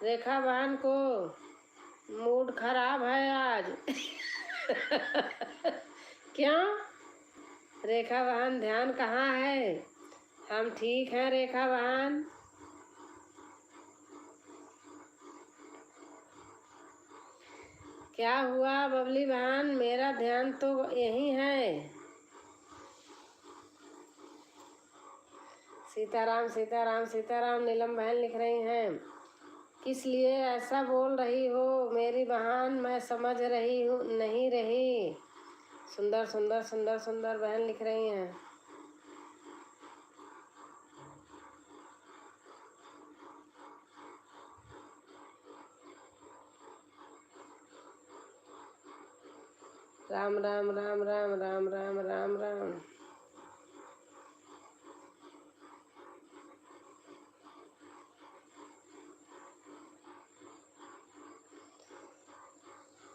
रेखा बहन को मूड खराब है आज। क्यों? रेखा बहन ध्यान कहाँ है? हम ठीक हैं रेखा बहन। क्या हुआ बबली बहन? मेरा ध्यान तो यही है। सीताराम सीताराम सीताराम नीलम बहन लिख रही हैं। किस लिए ऐसा बोल रही हो मेरी बहन? मैं समझ रही हूँ नहीं रही। सुंदर सुंदर सुंदर सुंदर बहन लिख रही हैं। राम राम राम राम राम राम राम राम।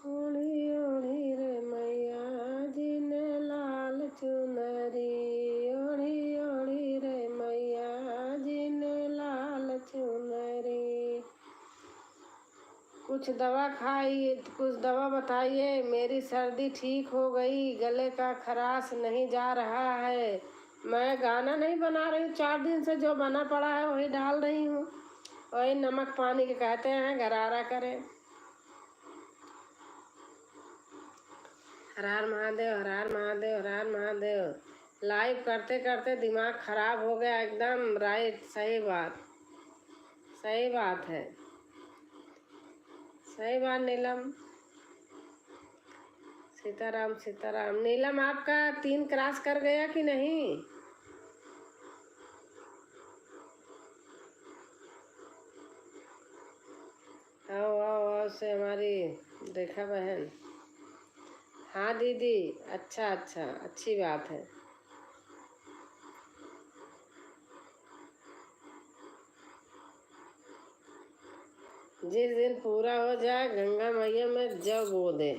ओढ़ी ओढ़ी रे मैया जी ने लाल चुनरी, ओढ़ी ओढ़ी रे मैया जी ने लाल चुनरी। कुछ दवा खाइए, कुछ दवा बताइए। मेरी सर्दी ठीक हो गई, गले का खराश नहीं जा रहा है। मैं गाना नहीं बना रही हूँ, 4 दिन से जो बना पड़ा है वही डाल रही हूँ। वही नमक पानी के कहते हैं, गरारा करें। हर हर महादेव, हर हर महादेव, हर हर महादेव। लाइव करते करते दिमाग खराब हो गया एकदम। राइट, सही बात, सही बात है, सही बात नीलम। सीताराम सीताराम। नीलम आपका 3 क्रॉस कर गया कि नहीं? आओ आओ आओ से हमारी रेखा बहन। हाँ दीदी, अच्छा अच्छा, अच्छी बात है। जिस दिन पूरा हो जाए गंगा मैया में जौ बो दे।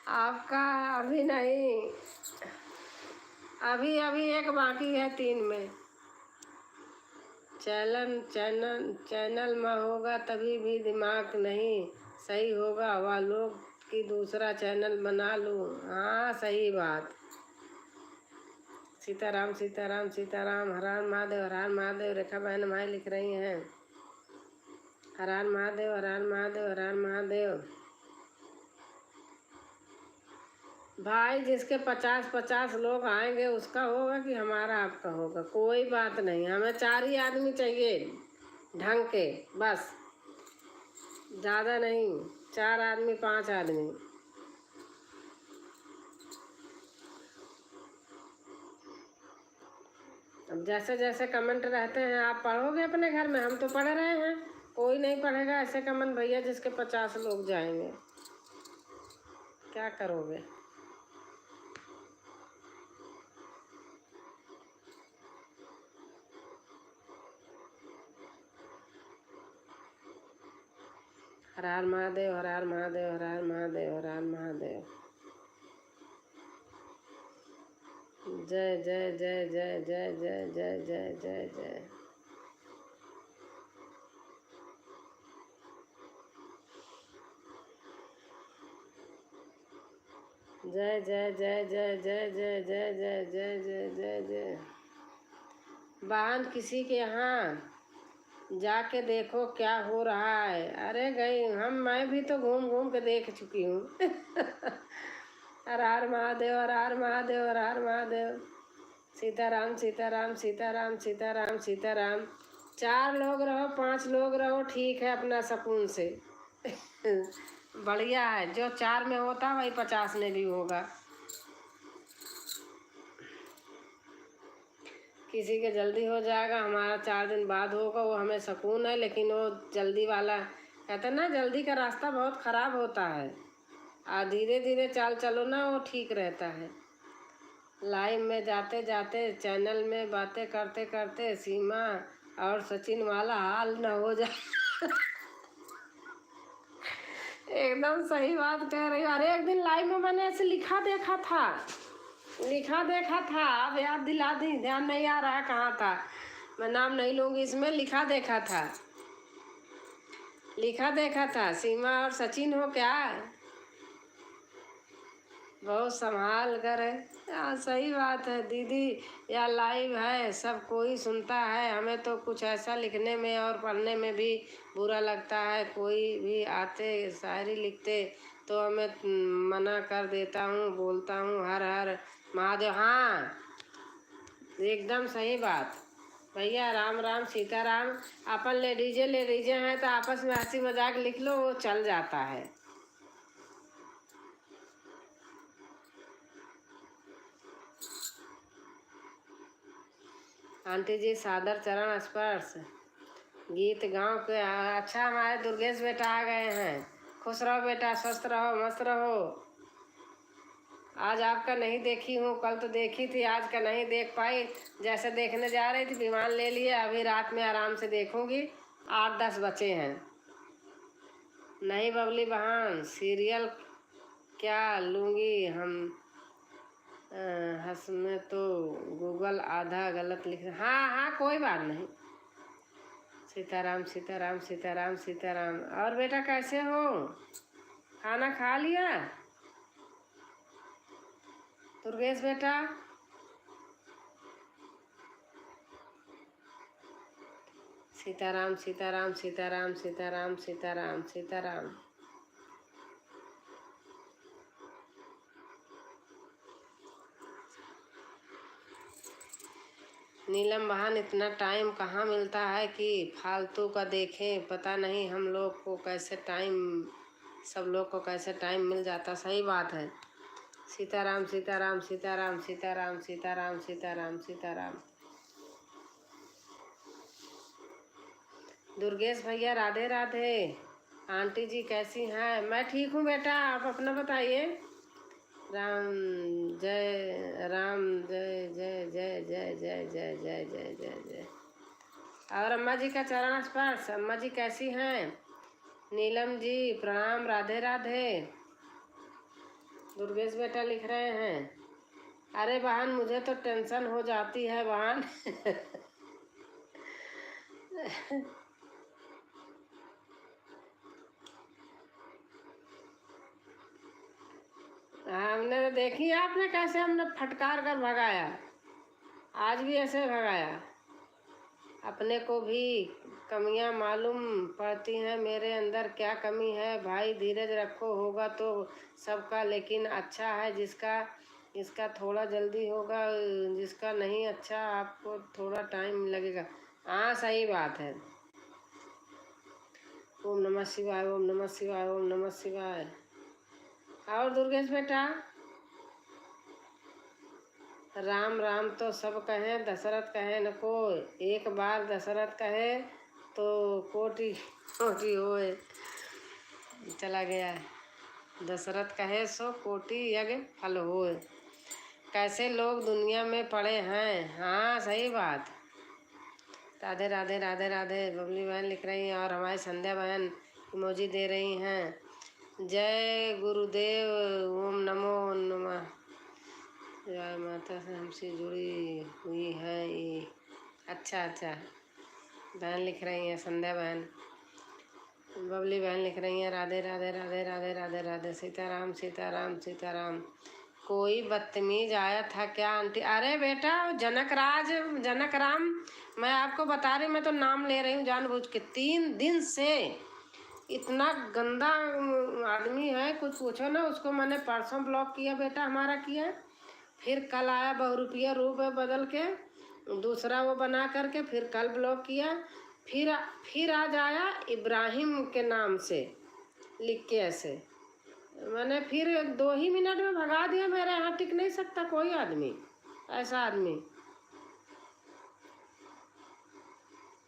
आपका अभी नहीं, अभी अभी एक बाकी है 3 में। चैनल में होगा तभी भी दिमाग नहीं सही होगा। वह लोग की दूसरा चैनल बना लूँ। हाँ सही बात। सीताराम सीताराम सीताराम। हर हर महादेव, हर हर महादेव। रेखा बहन हमारी लिख रही हैं। हर हर महादेव, हर हर महादेव, हर हर महादेव। भाई जिसके 50-50 लोग आएंगे उसका होगा कि हमारा आपका होगा? कोई बात नहीं, हमें 4 ही आदमी चाहिए ढंग के, बस ज़्यादा नहीं। 4 आदमी 5 आदमी। अब जैसे जैसे कमेंट रहते हैं आप पढ़ोगे अपने घर में, हम तो पढ़ रहे हैं। कोई नहीं पढ़ेगा ऐसे कमेंट भैया जिसके 50 लोग जाएंगे। क्या करोगे? हर हर महादेव, हर हर महादेव, हर हर महादेव, हर हर महादेव। जय जय जय जय जय जय जय जय जय जय। जय जय जय जय जय जय जय जय जय जय जय जय। बहन किसी के यहाँ जाके देखो क्या हो रहा है। अरे गई मैं भी तो घूम घूम के देख चुकी हूँ। हर हर महादेव, हर हर महादेव, हर हर महादेव। सीताराम सीताराम सीताराम सीताराम सीताराम। 4 लोग रहो 5 लोग रहो ठीक है, अपना सुकून से। बढ़िया है, जो 4 में होता वही 50 में भी होगा। किसी के जल्दी हो जाएगा, हमारा 4 दिन बाद होगा, वो हमें सुकून है। लेकिन वो जल्दी वाला कहते ना, जल्दी का रास्ता बहुत ख़राब होता है। धीरे धीरे चाल चलो ना, वो ठीक रहता है। लाइव में जाते जाते चैनल में बातें करते करते सीमा और सचिन वाला हाल न हो जाए। एकदम सही बात कह रही हो। अरे एक दिन लाइव में मैंने ऐसे लिखा देखा था, अब याद दिला दी, ध्यान नहीं आ रहा कहाँ था। मैं नाम नहीं लूँगी, इसमें लिखा देखा था सीमा और सचिन हो क्या? बहुत संभाल कर है। हाँ सही बात है दीदी, या लाइव है, सब कोई सुनता है, हमें तो कुछ ऐसा लिखने में और पढ़ने में भी बुरा लगता है। कोई भी आते शायरी लिखते तो हमें मना कर देता हूँ, बोलता हूँ हर हर महादेव। हाँ एकदम सही बात भैया, राम राम सीताराम। अपन लेडीजे हैं तो आपस में हंसी मजाक लिख लो, वो चल जाता है। आंटी जी सादर चरण स्पर्श गीत गाँव के। अच्छा हमारे दुर्गेश बेटा आ गए हैं। खुश रहो बेटा, स्वस्थ रहो, मस्त रहो। आज आपका नहीं देखी हूँ, कल तो देखी थी, आज का नहीं देख पाई। जैसे देखने जा रही थी विमान ले लिया, अभी रात में आराम से देखूंगी। 8-10 बचे हैं। नहीं बबली बहन, सीरियल क्या लूँगी हम, हंस में तो गूगल आधा गलत लिख। हाँ हाँ कोई बात नहीं। सीताराम सीताराम सीताराम सीताराम। और बेटा कैसे हो, खाना खा लिया दुर्गेश बेटा? सीताराम सीताराम सीताराम सीताराम सीताराम सीताराम। नीलम बहन, इतना टाइम कहाँ मिलता है कि फालतू का देखें, पता नहीं हम लोग को कैसे टाइम, सब लोग को कैसे टाइम मिल जाता। सही बात है। सीताराम सीताराम सीताराम सीताराम सीताराम सीताराम सीताराम। दुर्गेश भैया राधे राधे। आंटी जी कैसी हैं? मैं ठीक हूँ बेटा, आप अपना बताइए। राम जय राम, जय जय जय जय जय जय जय जय जय जय। और अम्मा जी का चरण स्पर्श। अम्मा जी कैसी हैं? नीलम जी प्रणाम, राधे राधे। दुर्गेश बेटा लिख रहे हैं। अरे बहन मुझे तो टेंशन हो जाती है बहन। हमने तो देखी आपने कैसे हमने फटकार कर भगाया, आज भी ऐसे भगाया। अपने को भी कमियां मालूम पड़ती हैं, मेरे अंदर क्या कमी है भाई। धीरज रखो, होगा तो सबका, लेकिन अच्छा है जिसका, इसका थोड़ा जल्दी होगा, जिसका नहीं अच्छा आपको थोड़ा टाइम लगेगा। हाँ सही बात है। ओम नमः शिवाय, ओम नमः शिवाय, ओम नमः शिवाय। और दुर्गेश बेटा? राम राम तो सब कहें, दशरथ कहे न कोई। एक बार दशरथ कहे तो कोटि कोटि होए। चला गया। दशरथ कहे सो कोटि यज्ञ फल होए। कैसे लोग दुनिया में पड़े हैं। हाँ सही बात। राधे राधे राधे राधे। बबली बहन लिख रही हैं और हमारी संध्या बहन इमोजी दे रही हैं। जय गुरुदेव, ओम नमो नमः। जय माता से हमसे जुड़ी हुई है ये। अच्छा बहन लिख रही हैं, संध्या बहन। बबली बहन लिख रही हैं राधे राधे राधे राधे राधे राधे। सीताराम सीताराम सीताराम। कोई बदतमीज आया था क्या आंटी? अरे बेटा जनक राम, मैं आपको बता रही, मैं तो नाम ले रही हूँ जानबूझ के। 3 दिन से इतना गंदा आदमी है, कुछ पूछो ना उसको। मैंने परसों ब्लॉक किया बेटा, हमारा किया, फिर कल आया बहुरूपिया रूप बदल के, दूसरा वो बना करके, फिर कल ब्लॉक किया, फिर आज आया इब्राहिम के नाम से लिख के ऐसे। मैंने फिर 2 ही मिनट में भगा दिया। मेरे यहाँ टिक नहीं सकता कोई आदमी, ऐसा आदमी।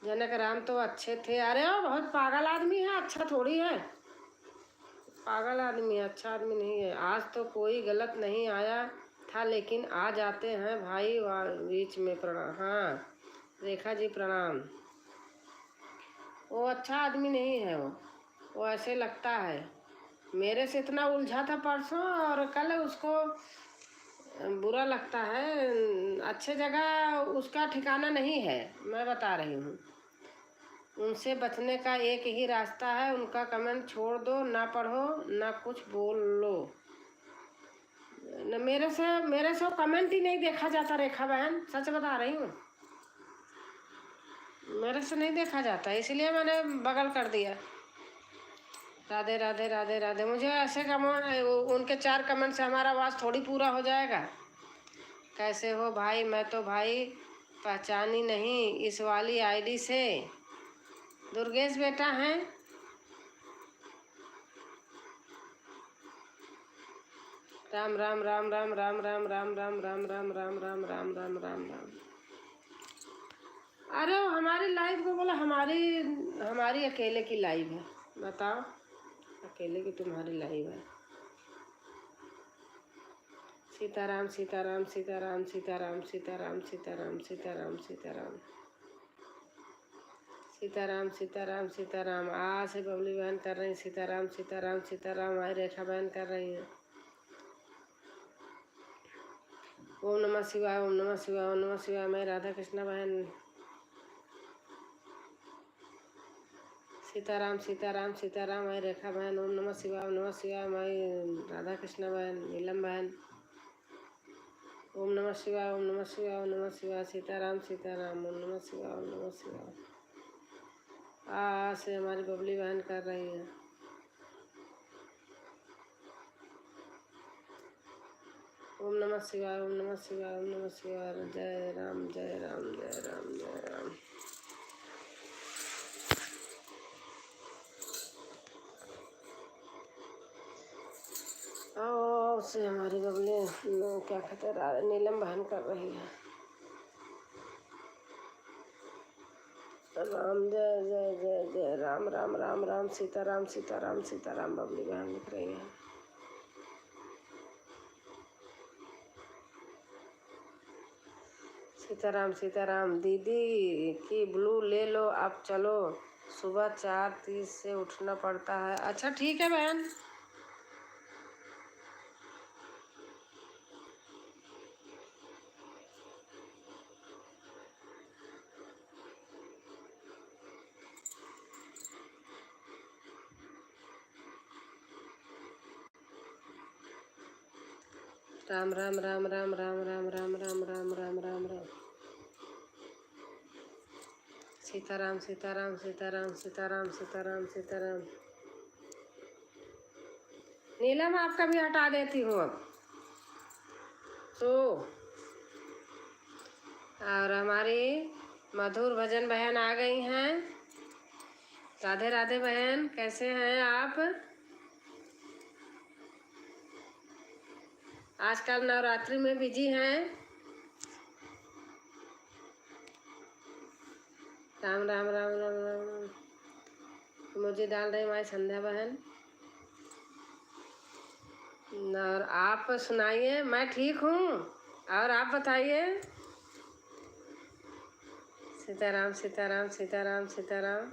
जनक राम तो अच्छे थे। अरे वो बहुत पागल आदमी है, अच्छा थोड़ी है। पागल आदमी है, अच्छा आदमी नहीं है। आज तो कोई गलत नहीं आया था, लेकिन आ जाते हैं भाई बीच में। प्रणाम। हाँ रेखा जी प्रणाम। वो अच्छा आदमी नहीं है, वो ऐसे लगता है। मेरे से इतना उलझा था परसों, और कल उसको बुरा लगता है। अच्छे जगह उसका ठिकाना नहीं है, मैं बता रही हूँ। उनसे बचने का एक ही रास्ता है, उनका कमेंट छोड़ दो, ना पढ़ो ना कुछ बोलो। न मेरे से कमेंट ही नहीं देखा जाता रेखा बहन, सच बता रही हूँ। मेरे से नहीं देखा जाता, इसलिए मैंने बगल कर दिया। राधे राधे राधे राधे। मुझे ऐसे कमेंट, उनके 4 कमेंट से हमारा आवाज़ थोड़ी पूरा हो जाएगा। कैसे हो भाई? मैं तो भाई पहचानी नहीं इस वाली आईडी से। दुर्गेश बेटा हैं? राम राम राम राम राम राम राम राम राम राम राम राम राम राम राम राम। अरे हमारी लाइव को बोला, हमारी अकेले की लाइव है। बताओ, अकेले की तुम्हारी लाइव है। सीताराम सीताराम सीताराम सीताराम सीताराम सीताराम सीताराम सीताराम सीताराम सीताराम सीताराम। आ से बबली बहन कर रही, सीताराम सीताराम सीताराम। आई रेखा बहन कर रही है। ओम नमः शिवाय, ओम नमः शिवाय, ओम नमः शिवाय। मैं राधा कृष्णा बहन। सीताराम सीताराम सीताराम। आई रेखा बहन। ओम नमः शिवाय, ओम नमः शिवाय। मैं राधा कृष्णा बहन, नीलम बहन। ओम नमः शिवाय, ओम नमः शिवाय, ओम नमः शिवाय। सीताराम सीताराम, ओम नमः शिवाय, ओम नमः शिवाय। आ से हमारी बबली बहन कर रही है। ओम नमः शिवाय, ओम नमः शिवाय, ओम नमः शिवाय। जय राम जय राम जय राम जय राम। आओ से हमारी बबली क्या कहते हैं, नीलम बहन कर रही है। राम जय जय जय जय राम राम राम राम। सीताराम सीताराम सीताराम। बबली बहन लिख रही है। सीताराम सीताराम। दीदी की ब्लू ले लो, अब चलो। सुबह 4:30 से उठना पड़ता है। अच्छा ठीक है बहन। राम राम राम राम राम राम राम राम राम राम राम राम। सीताराम सीताराम सीताराम सीताराम सीताराम सीताराम। नीलम आपका भी हटा देती हूँ अब तो। और हमारी मधुर भजन बहन आ गई हैं। राधे राधे बहन, कैसे हैं आप? आजकल नवरात्रि में बिजी हैं। राम राम राम राम राम राम। मुझे डाल रही हमारी संध्या बहन। और आप सुनाइए? मैं ठीक हूँ, और आप बताइए? सीताराम सीताराम सीताराम सीताराम।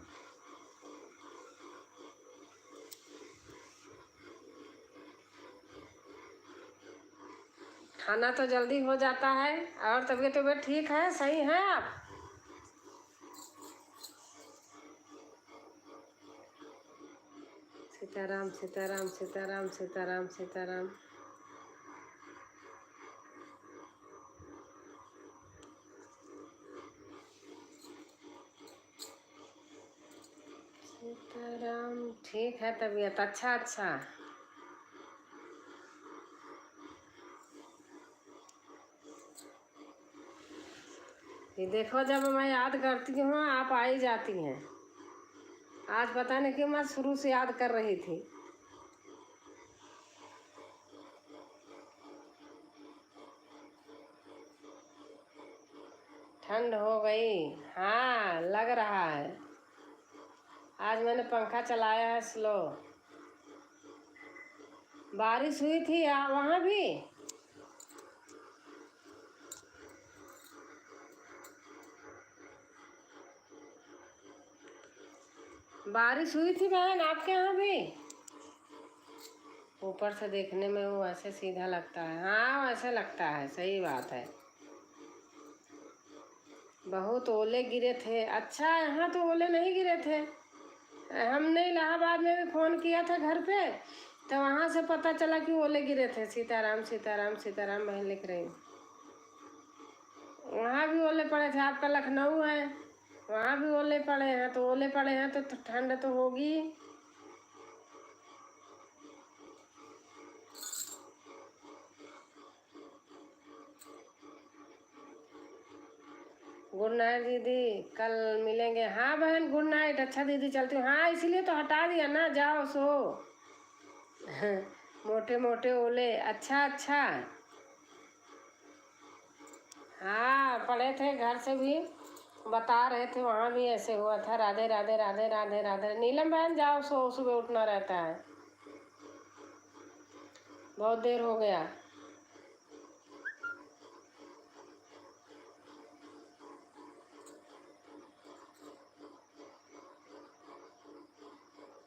खाना तो जल्दी हो जाता है। और तबीयत ठीक है? सही है आप? सीताराम सीताराम सीताराम सीताराम सीताराम। सीताराम। ठीक है तबीयत? अच्छा अच्छा। ये देखो, जब मैं याद करती हूँ आप आ ही जाती हैं। आज पता नहीं क्यों मैं शुरू से याद कर रही थी। ठंड हो गई? हाँ लग रहा है। आज मैंने पंखा चलाया है स्लो। बारिश हुई थी वहाँ भी? बारिश हुई थी बहन आपके यहाँ भी? ऊपर से देखने में वो ऐसे सीधा लगता है। हाँ वैसे लगता है, सही बात है। बहुत ओले गिरे थे। अच्छा यहाँ तो ओले नहीं गिरे थे। हमने इलाहाबाद में भी फ़ोन किया था घर पे, तो वहाँ से पता चला कि ओले गिरे थे। सीताराम सीताराम सीताराम बहन लिख रही। वहाँ भी ओले पड़े थे। आपका लखनऊ है, वहाँ भी ओले पड़े हैं। तो ओले पड़े हैं तो ठंड तो होगी। गुड नाइट दीदी, कल मिलेंगे। हाँ बहन गुड नाइट। अच्छा दीदी चलती हूँ। हाँ इसीलिए तो हटा दिया ना, जाओ सो। मोटे मोटे ओले। अच्छा अच्छा। हाँ पढ़े थे, घर से भी बता रहे थे, वहाँ भी ऐसे हुआ था। राधे राधे राधे राधे राधे। नीलम बहन जाओ सो, सुबह उठना रहता है, बहुत देर हो गया।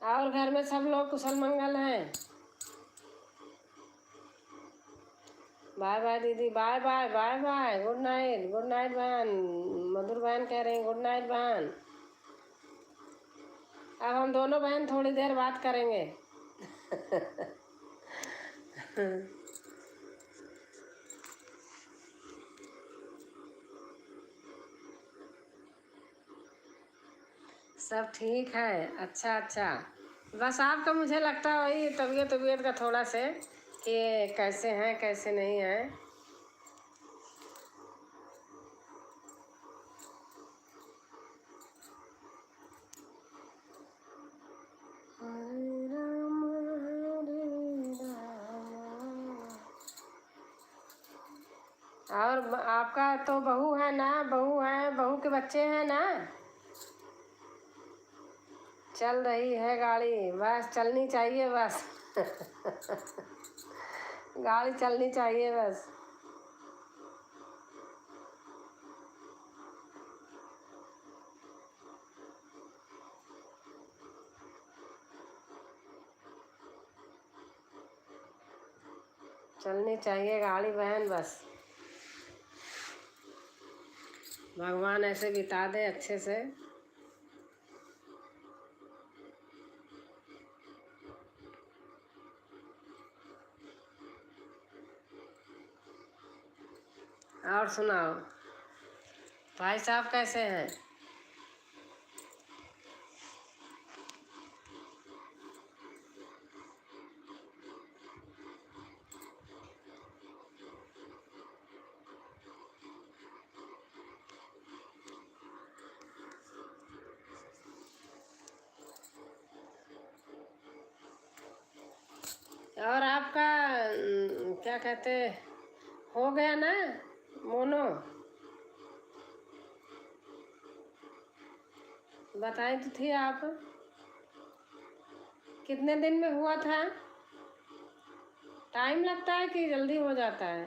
और घर में सब लोग कुशल मंगल हैं? बाय बाय दीदी, bye bye bye bye. Good night, good night बहन। मधुर बहन कह रही गुड नाइट बहन। अब हम दोनों बहन थोड़ी देर बात करेंगे। सब ठीक है। अच्छा अच्छा। बस आपका मुझे लगता है वही तबीयत का थोड़ा से, कि कैसे हैं कैसे नहीं हैं। हरे राम हरे राम। और आपका तो बहू है ना, बहू है, बहू के बच्चे हैं ना? चल रही है गाड़ी, बस चलनी चाहिए बस। गाड़ी चलनी चाहिए बस। चलनी चाहिए गाड़ी बहन बस। भगवान ऐसे बिता दे अच्छे से। और सुनाओ, भाई साहब कैसे हैं? और आपका क्या कहते, हो गया ना मोनो? बताई तो थी आप। कितने दिन में हुआ था? टाइम लगता है कि जल्दी हो जाता है?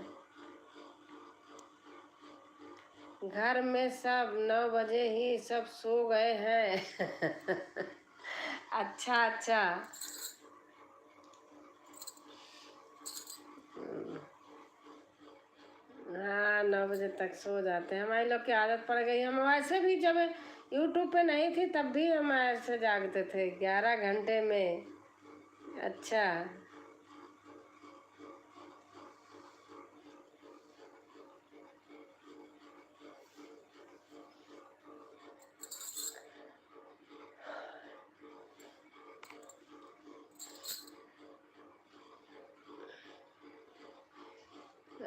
घर में सब 9 बजे ही सब सो गए हैं। अच्छा अच्छा। हाँ 9 बजे तक सो जाते हैं। हमारे लोग की आदत पड़ गई। हम वैसे भी जब यूट्यूब पे नहीं थी तब भी हम ऐसे जागते थे 11 घंटे में। अच्छा।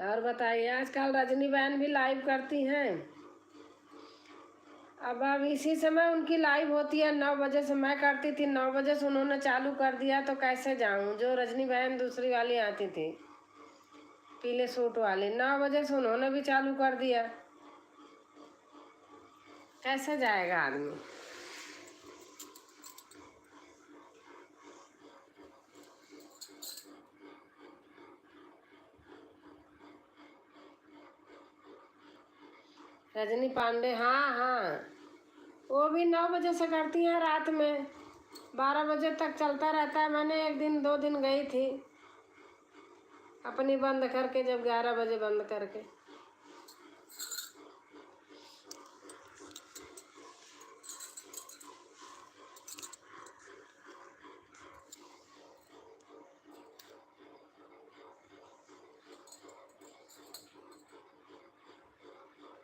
और बताइए, आजकल रजनी बहन भी लाइव करती हैं। अब इसी समय उनकी लाइव होती है 9 बजे से। मैं करती थी 9 बजे से, उन्होंने चालू कर दिया तो कैसे जाऊं? जो रजनी बहन दूसरी वाली आती थी, पीले सूट वाली, 9 बजे से उन्होंने भी चालू कर दिया। कैसे जाएगा आदमी? रजनी पांडे, हाँ हाँ, वो भी 9 बजे से करती हैं रात में, 12 बजे तक चलता रहता है। मैंने एक दिन 2 दिन गई थी, अपनी बंद करके, जब 11 बजे बंद करके।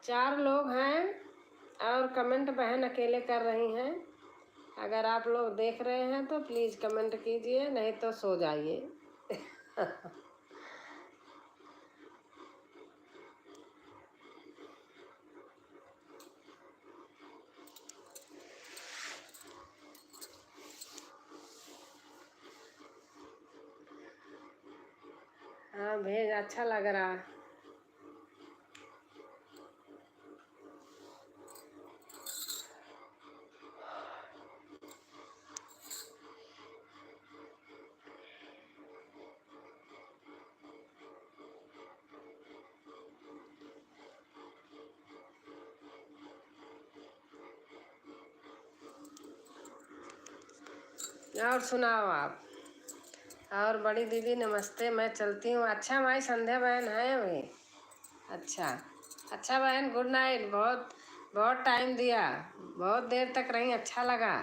चार लोग हैं और कमेंट बहन अकेले कर रही हैं। अगर आप लोग देख रहे हैं तो प्लीज़ कमेंट कीजिए, नहीं तो सो जाइए। हाँ भेज, अच्छा लग रहा है। और सुनाओ आप। और बड़ी दीदी नमस्ते, मैं चलती हूँ। अच्छा हमारी संध्या बहन है अभी। अच्छा अच्छा बहन, गुड नाइट। बहुत बहुत टाइम दिया, बहुत देर तक रही, अच्छा लगा।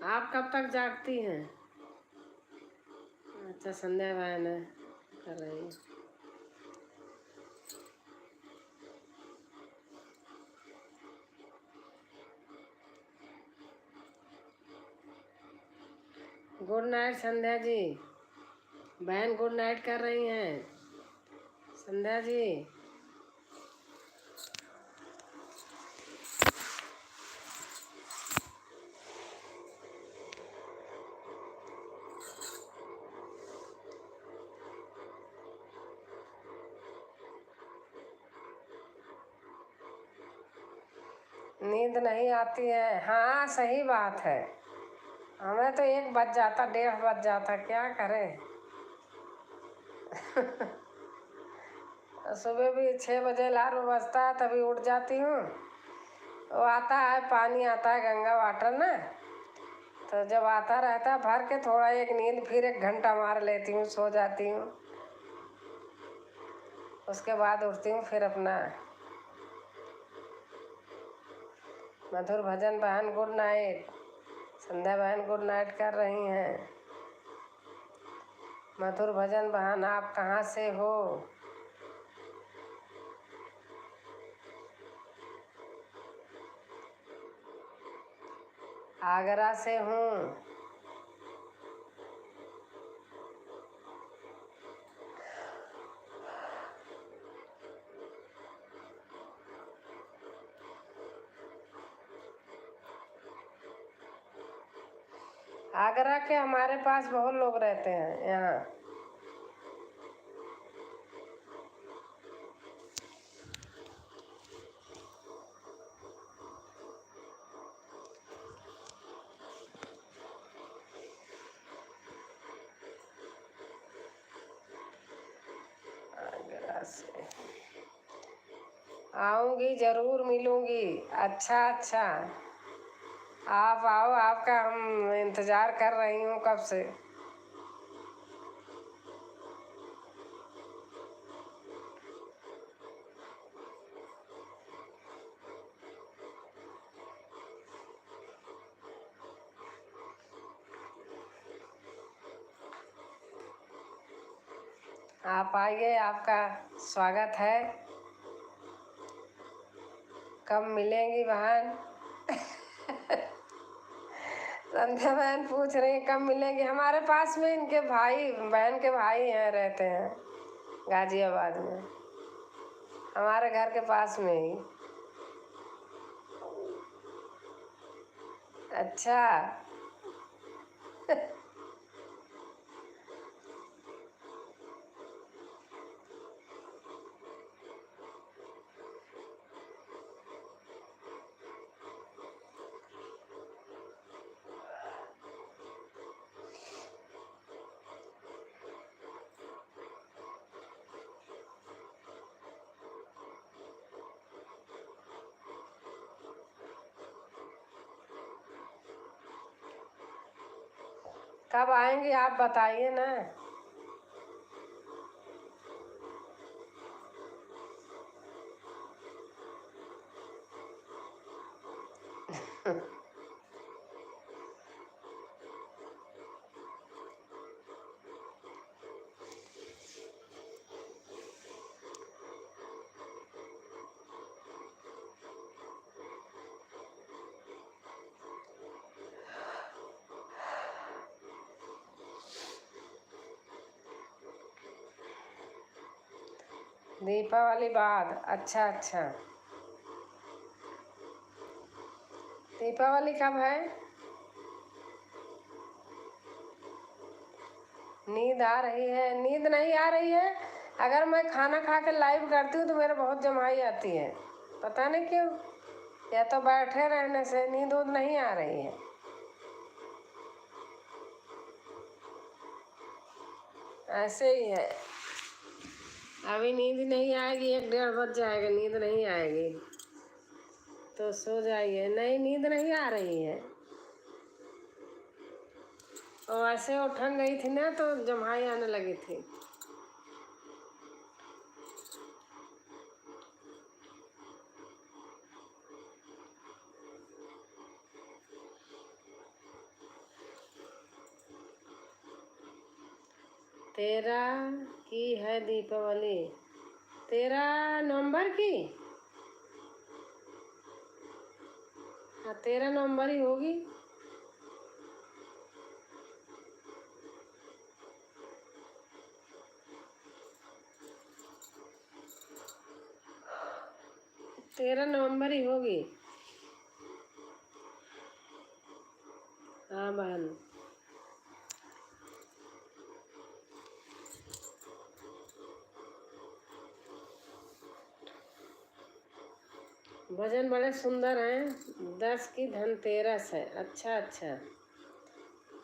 आप कब तक जागती हैं? अच्छा संध्या बहन है कर रही है। Good night Sandhya ji. बहन गुड नाइट कर रही हैं संध्या जी। नींद नहीं आती है, हाँ सही बात है। हमें तो 1 बज जाता, 1:30 बज जाता, क्या करें। सुबह भी 6 बजे अलार्म बजता है, तभी उठ जाती हूँ। वो आता है, पानी आता है गंगा वाटर ना, तो जब आता रहता है भर के, थोड़ा एक नींद, फिर 1 घंटा मार लेती हूँ, सो जाती हूँ। उसके बाद उठती हूँ फिर अपना। मधुर भजन बहन गुड नाइट। संध्या बहन गुड नाइट कर रही हैं। मधुर भजन बहन आप कहाँ से हो? आगरा से हूँ। आगरा के हमारे पास बहुत लोग रहते हैं यहाँ। आगरा से आऊँगी, ज़रूर मिलूँगी। अच्छा अच्छा, आप आओ, आपका हम इंतज़ार कर रही हूँ कब से। आप आइए, आपका स्वागत है। कब मिलेंगी बहन? संध्या बहन पूछ रही कब मिलेंगे। हमारे पास में इनके भाई, बहन के भाई हैं, रहते हैं गाजियाबाद में, हमारे घर के पास में ही। अच्छा कब आएंगे आप बताइए ना। दीपावली बाद, अच्छा अच्छा। दीपावली कब है? नींद आ रही है? नींद नहीं आ रही है। अगर मैं खाना खा के लाइव करती हूँ तो मेरे बहुत जमाई आती है, पता नहीं क्यों। या तो बैठे रहने से नींद उद नहीं आ रही है। ऐसे ही है। अभी नींद नहीं आएगी, 1-1:30 बज जाएगा, नींद नहीं आएगी तो सो जाइए। नहीं, नींद नहीं आ रही है। और ऐसे उठन गई थी ना तो जमाई आने लगी थी। तेरह की है दीपावली? 13 नवंबर की? हाँ, 13 नवंबर ही होगी। तेरह नवंबर ही होगी। हाँ बहन। भजन बड़े सुंदर हैं। 10 की धनतेरस है। अच्छा अच्छा,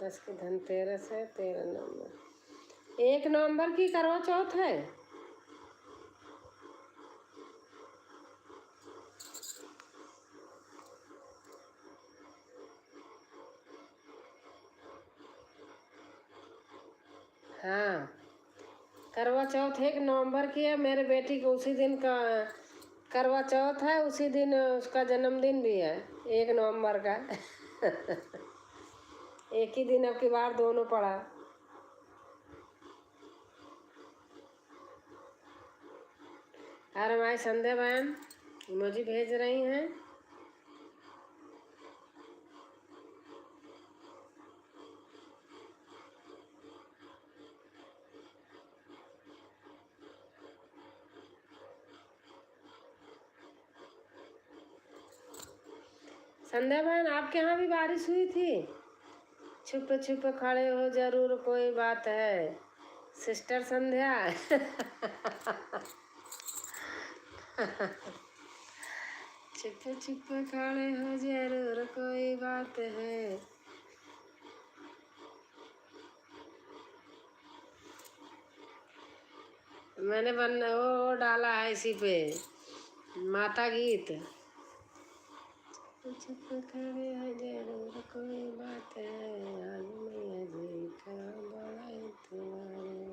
10 की धनतेरस है। 13 नवंबर, 1 नवंबर की करवा चौथ है। हाँ, करवा चौथ 1 नवंबर की है। मेरे बेटी को उसी दिन का करवा चौथ है, उसी दिन उसका जन्मदिन भी है, 1 नवंबर का। एक ही दिन अब की बार दोनों पड़ा। और हमारी संध्या बहन इमोजी भेज रही हैं। संध्या बहन, आपके यहाँ भी बारिश हुई थी? छुप छुप खड़े हो, जरूर कोई बात है। सिस्टर संध्या। छुप छुप खड़े हो, जरूर कोई बात है। मैंने वो डाला है इसी पे, माता गीत। छुप खड़े हो, जरूर कोई बात है, आज मैया जी का बड़ा इतवार है।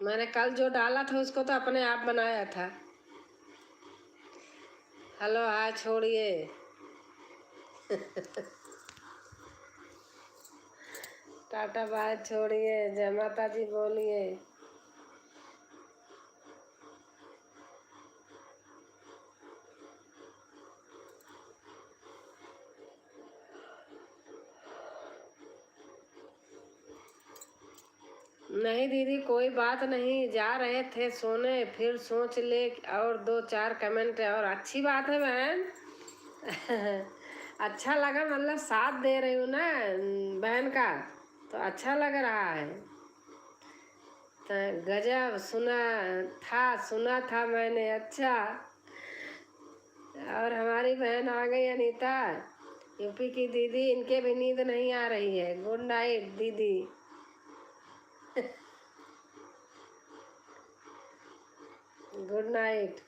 मैंने कल जो डाला था उसको तो अपने आप बनाया था। हेलो हाय छोड़िए। टाटा बाय छोड़िए, जय माता जी बोलिए। नहीं दीदी, कोई बात नहीं, जा रहे थे सोने, फिर सोच ले और दो चार कमेंट और अच्छी बात है बहन। अच्छा लगा, मतलब साथ दे रही हूँ ना बहन का, तो अच्छा लग रहा है। तो गजब सुना था मैंने, अच्छा। और हमारी बहन आ गई अनीता, यूपी की दीदी, इनके भी नींद नहीं आ रही है। गुड नाइट दीदी। Good night.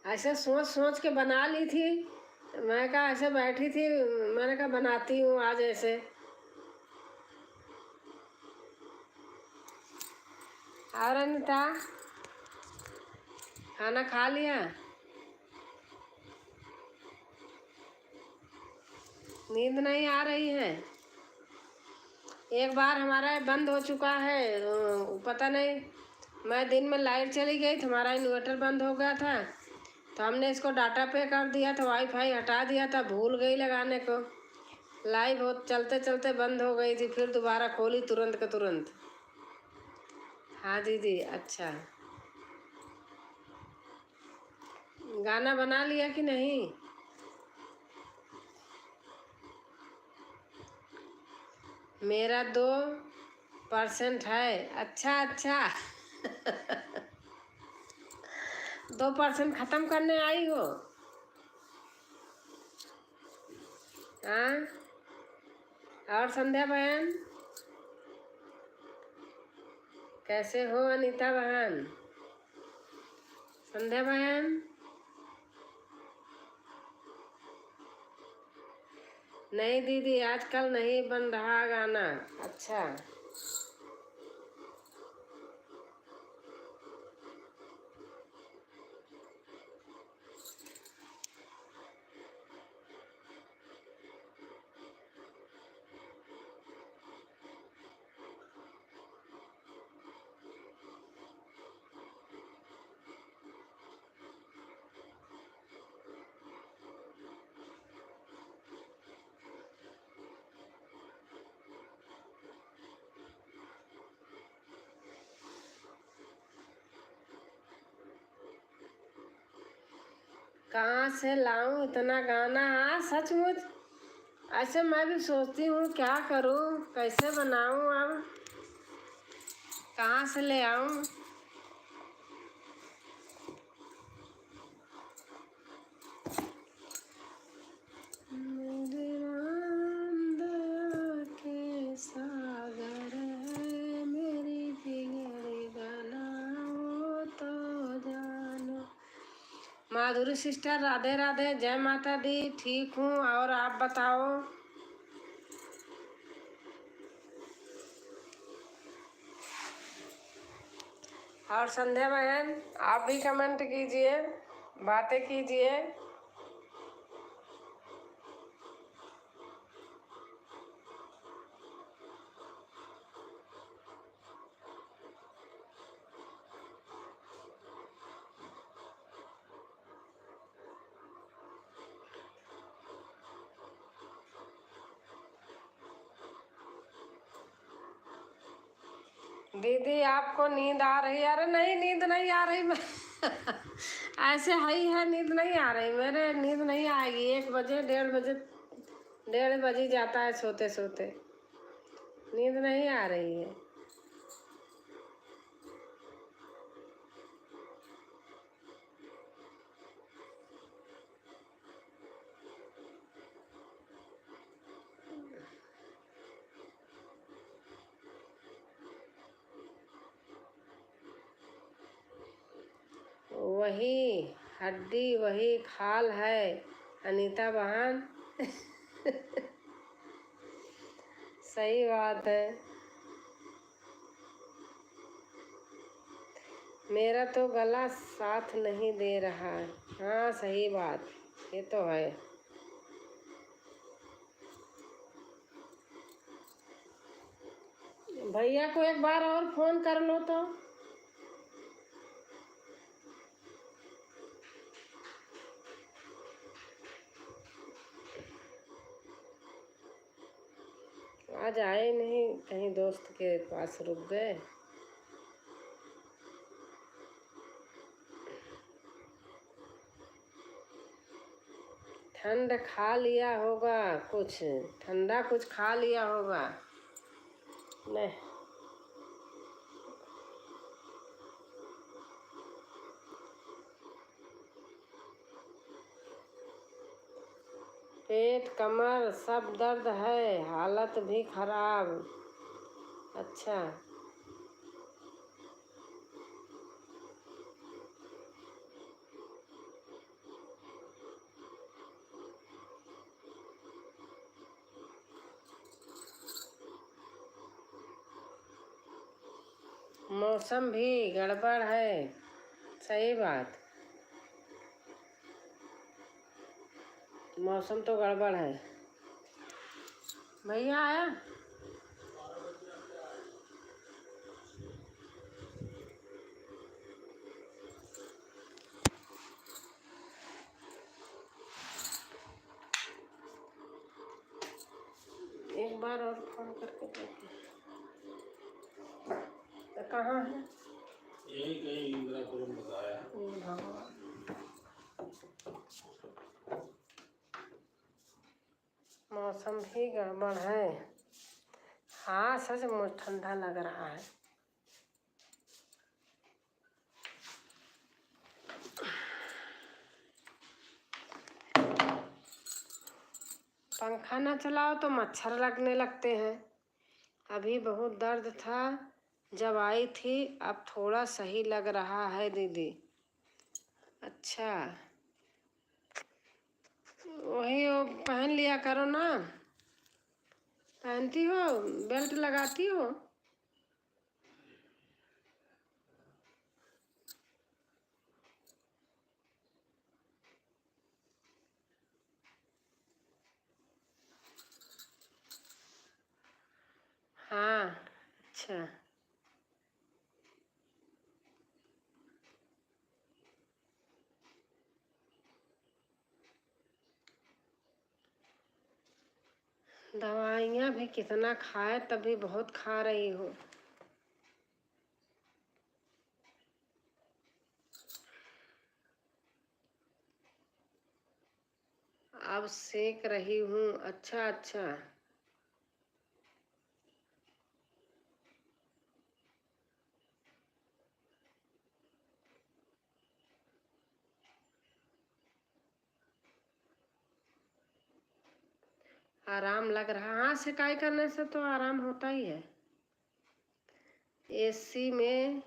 ऐसे सोच सोच के बना ली थी, मैं कहा ऐसे बैठी थी, मैंने कहा बनाती हूँ आज ऐसे। और अनीता, खाना खा लिया? नींद नहीं आ रही है? एक बार हमारा बंद हो चुका है, पता नहीं, मैं दिन में लाइट चली गई तो हमारा इन्वर्टर बंद हो गया था, तो हमने इसको डाटा पे कर दिया था, वाईफाई हटा दिया था, भूल गई लगाने को। लाइव हो चलते चलते बंद हो गई थी, फिर दोबारा खोली तुरंत के तुरंत। हाँ दीदी, अच्छा। गाना बना लिया कि नहीं? मेरा 2% है। अच्छा अच्छा। 2% ख़त्म करने आई हो? हाँ। और संध्या बहन, कैसे हो अनीता बहन? संध्या बहन, नहीं दीदी, आजकल नहीं बन रहा गाना। अच्छा। कहाँ से लाऊं इतना गाना? हाँ सचमुच, ऐसे मैं भी सोचती हूँ क्या करूँ, कैसे बनाऊँ, अब कहाँ से ले आऊँ? मेरे राम दया के सागर है, मेरी बिगड़ी बनाओ तो जानो। माधुरी सिस्टर, राधे राधे, जय माता दी। ठीक हूँ, और आप बताओ? और संध्या बहन, आप भी कमेंट कीजिए, बातें कीजिए। दीदी आपको नींद आ रही है? अरे नहीं, नींद नहीं आ रही मैं। ऐसे ही है, नींद नहीं आ रही मेरे, नींद नहीं आएगी। 1 बजे, 1:30 बजे, 1:30 बज जाता है सोते सोते, नींद नहीं आ रही है। वही हड्डी वही खाल है अनीता बहन। सही बात है। मेरा तो गला साथ नहीं दे रहा है। हाँ सही बात, ये तो है। भैया को एक बार और फोन कर लो तो। आज आए नहीं, कहीं दोस्त के पास रुक गए। ठंड खा लिया होगा, कुछ ठंडा कुछ खा लिया होगा। नहीं, पेट कमर सब दर्द है, हालत भी खराब। अच्छा, मौसम भी गड़बड़ है। सही बात, मौसम तो गड़बड़ है। भैया आया? एक बार और फोन करके देखिए। तो कहाँ है? यही कहीं इंदिरापुरम बताया। भगवान, मौसम भी गड़बड़ है। हाँ, सचमुच ठंडा लग रहा है। पंखा ना चलाओ तो मच्छर लगने लगते हैं। अभी बहुत दर्द था जब आई थी, अब थोड़ा सही लग रहा है दीदी। अच्छा, वही वो पहन लिया करो ना। पहनती हो, बेल्ट लगाती हो? हाँ, अच्छा। दवाइयाँ भी कितना खाए, तभी बहुत खा रही हो। अब सेक रही हूँ। अच्छा अच्छा, आराम लग रहा। हाँ, सिकाई करने से तो आराम होता ही है। एसी में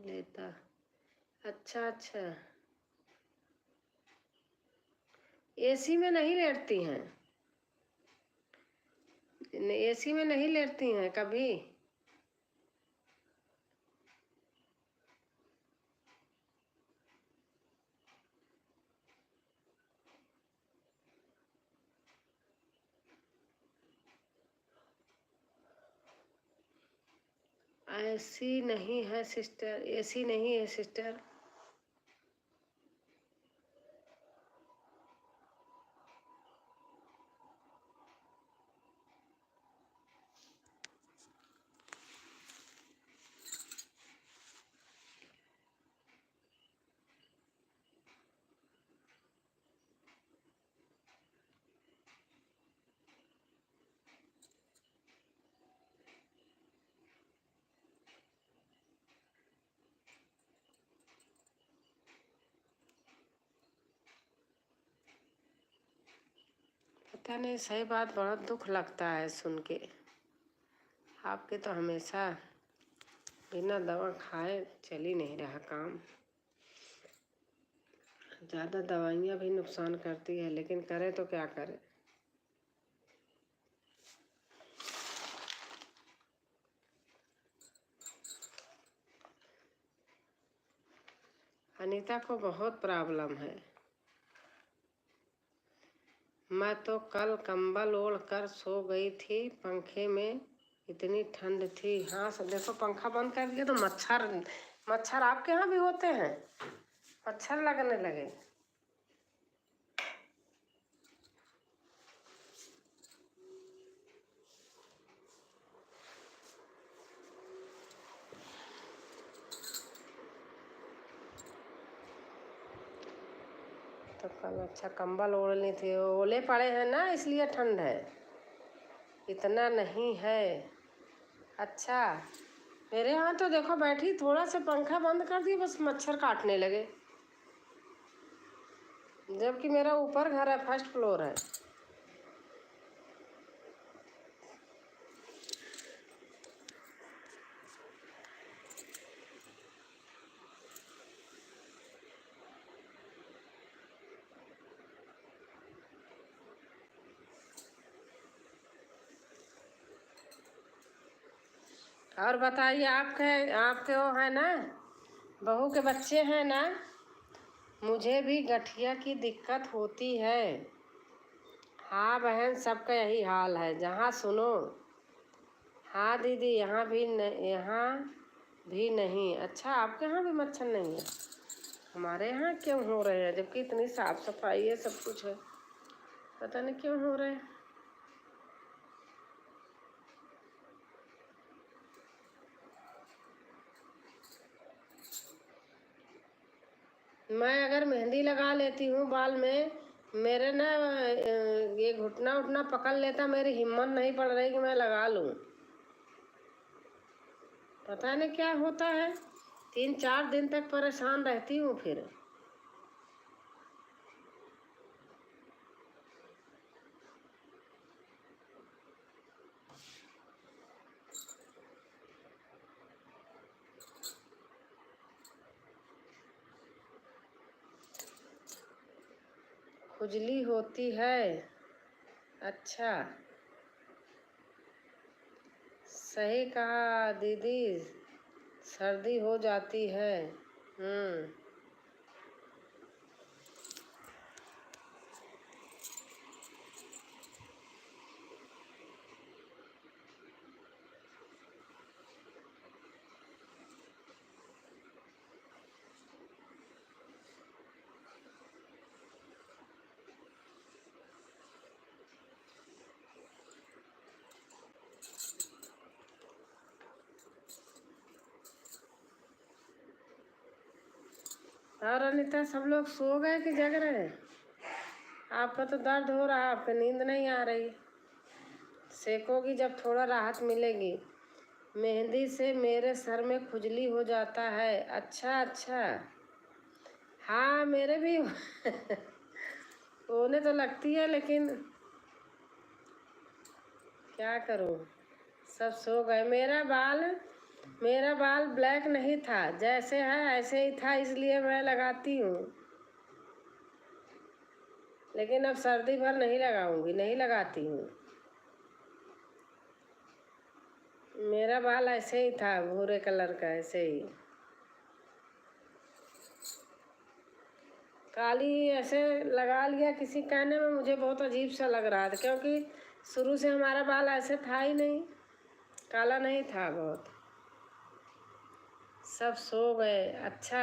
लेता। अच्छा अच्छा, एसी में नहीं लेटती हैं? एसी में नहीं लेटती हैं कभी? ऐसी नहीं है सिस्टर, एसी नहीं है सिस्टर। पता नहीं, सही बात, बहुत दुख लगता है सुन के। आपके तो हमेशा बिना दवा खाए चल ही नहीं रहा काम। ज़्यादा दवाइयाँ भी नुकसान करती है, लेकिन करें तो क्या करें। अनीता को बहुत प्रॉब्लम है। मैं तो कल कंबल ओढ़ कर सो गई थी पंखे में, इतनी ठंड थी। हाँ, सब देखो, पंखा बंद कर दिया तो मच्छर आपके यहाँ भी होते हैं? मच्छर लगने लगे। तो कल अच्छा कंबल ओढ़ ली थी, ओले पड़े हैं ना इसलिए ठंड है, इतना नहीं है। अच्छा मेरे यहाँ तो देखो बैठी, थोड़ा सा पंखा बंद कर दिया बस मच्छर काटने लगे, जबकि मेरा ऊपर घर है, फर्स्ट फ्लोर है। और बताइए, आपके वो है ना, बहू के बच्चे हैं ना? मुझे भी गठिया की दिक्कत होती है। हाँ बहन, सबका यही हाल है जहाँ सुनो। हाँ दीदी, यहाँ भी नहीं। अच्छा आपके यहाँ भी मच्छर नहीं है? हमारे यहाँ क्यों हो रहे हैं, जबकि इतनी साफ सफाई है, सब कुछ है, पता नहीं क्यों हो रहे हैं। मैं अगर मेहंदी लगा लेती हूँ बाल में, मेरे ना ये घुटना उठना पकड़ लेता, मेरी हिम्मत नहीं पड़ रही कि मैं लगा लूँ। पता नहीं क्या होता है, 3-4 दिन तक परेशान रहती हूँ फिर। खुजली होती है? अच्छा सही कहा दीदी, सर्दी हो जाती है। और अनीता, सब लोग सो गए कि जग रहे हैं? आपका तो दर्द हो रहा है, आपको नींद नहीं आ रही। सेकोगी जब थोड़ा राहत मिलेगी। मेहंदी से मेरे सर में खुजली हो जाता है। अच्छा हाँ मेरे भी होने तो लगती है, लेकिन क्या करूँ, सब सो गए। मेरा बाल ब्लैक नहीं था, जैसे है ऐसे ही था, इसलिए मैं लगाती हूँ, लेकिन अब सर्दी भर नहीं लगाऊंगी, नहीं लगाती हूँ। मेरा बाल ऐसे ही था, भूरे कलर का, ऐसे ही काली ऐसे लगा लिया किसी कहने में, मुझे बहुत अजीब सा लग रहा था, क्योंकि शुरू से हमारा बाल ऐसे था ही नहीं, काला नहीं था बहुत। सब सो गए? अच्छा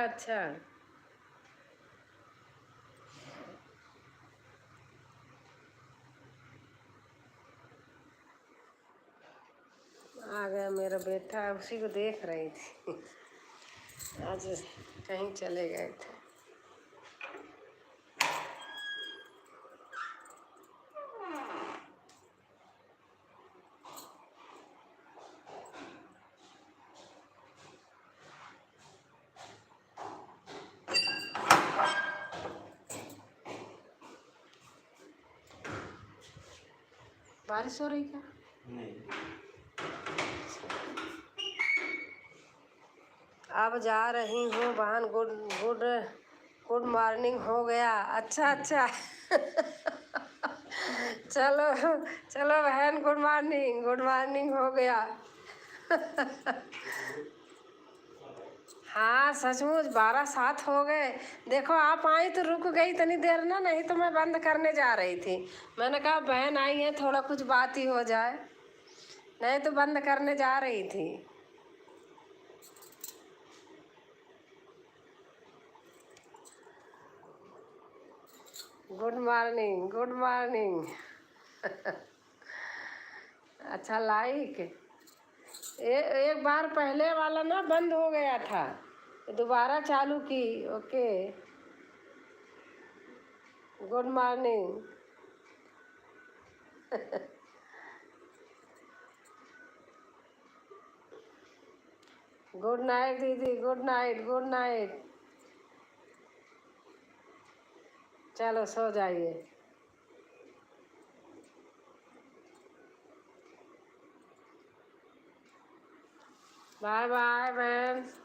आ गया मेरा बेटा, उसी को देख रही थी। आज कहीं चले गए थे। बारिश हो रही क्या? नहीं। अब जा रही हूँ बहन, गुड मॉर्निंग हो गया। अच्छा चलो बहन, गुड मॉर्निंग हो गया। हाँ सचमुच 12-7 हो गए। देखो आप आई तो रुक गई तनी देर ना, नहीं तो मैं बंद करने जा रही थी। मैंने कहा बहन आई है, थोड़ा कुछ बात ही हो जाए, नहीं तो बंद करने जा रही थी। Good morning. अच्छा लाइक एक बार पहले वाला ना बंद हो गया था, दोबारा चालू की। Okay good morning. Good night दीदी, गुड नाइट, गुड नाइट। चलो सो जाइए। Bye bye ma'am.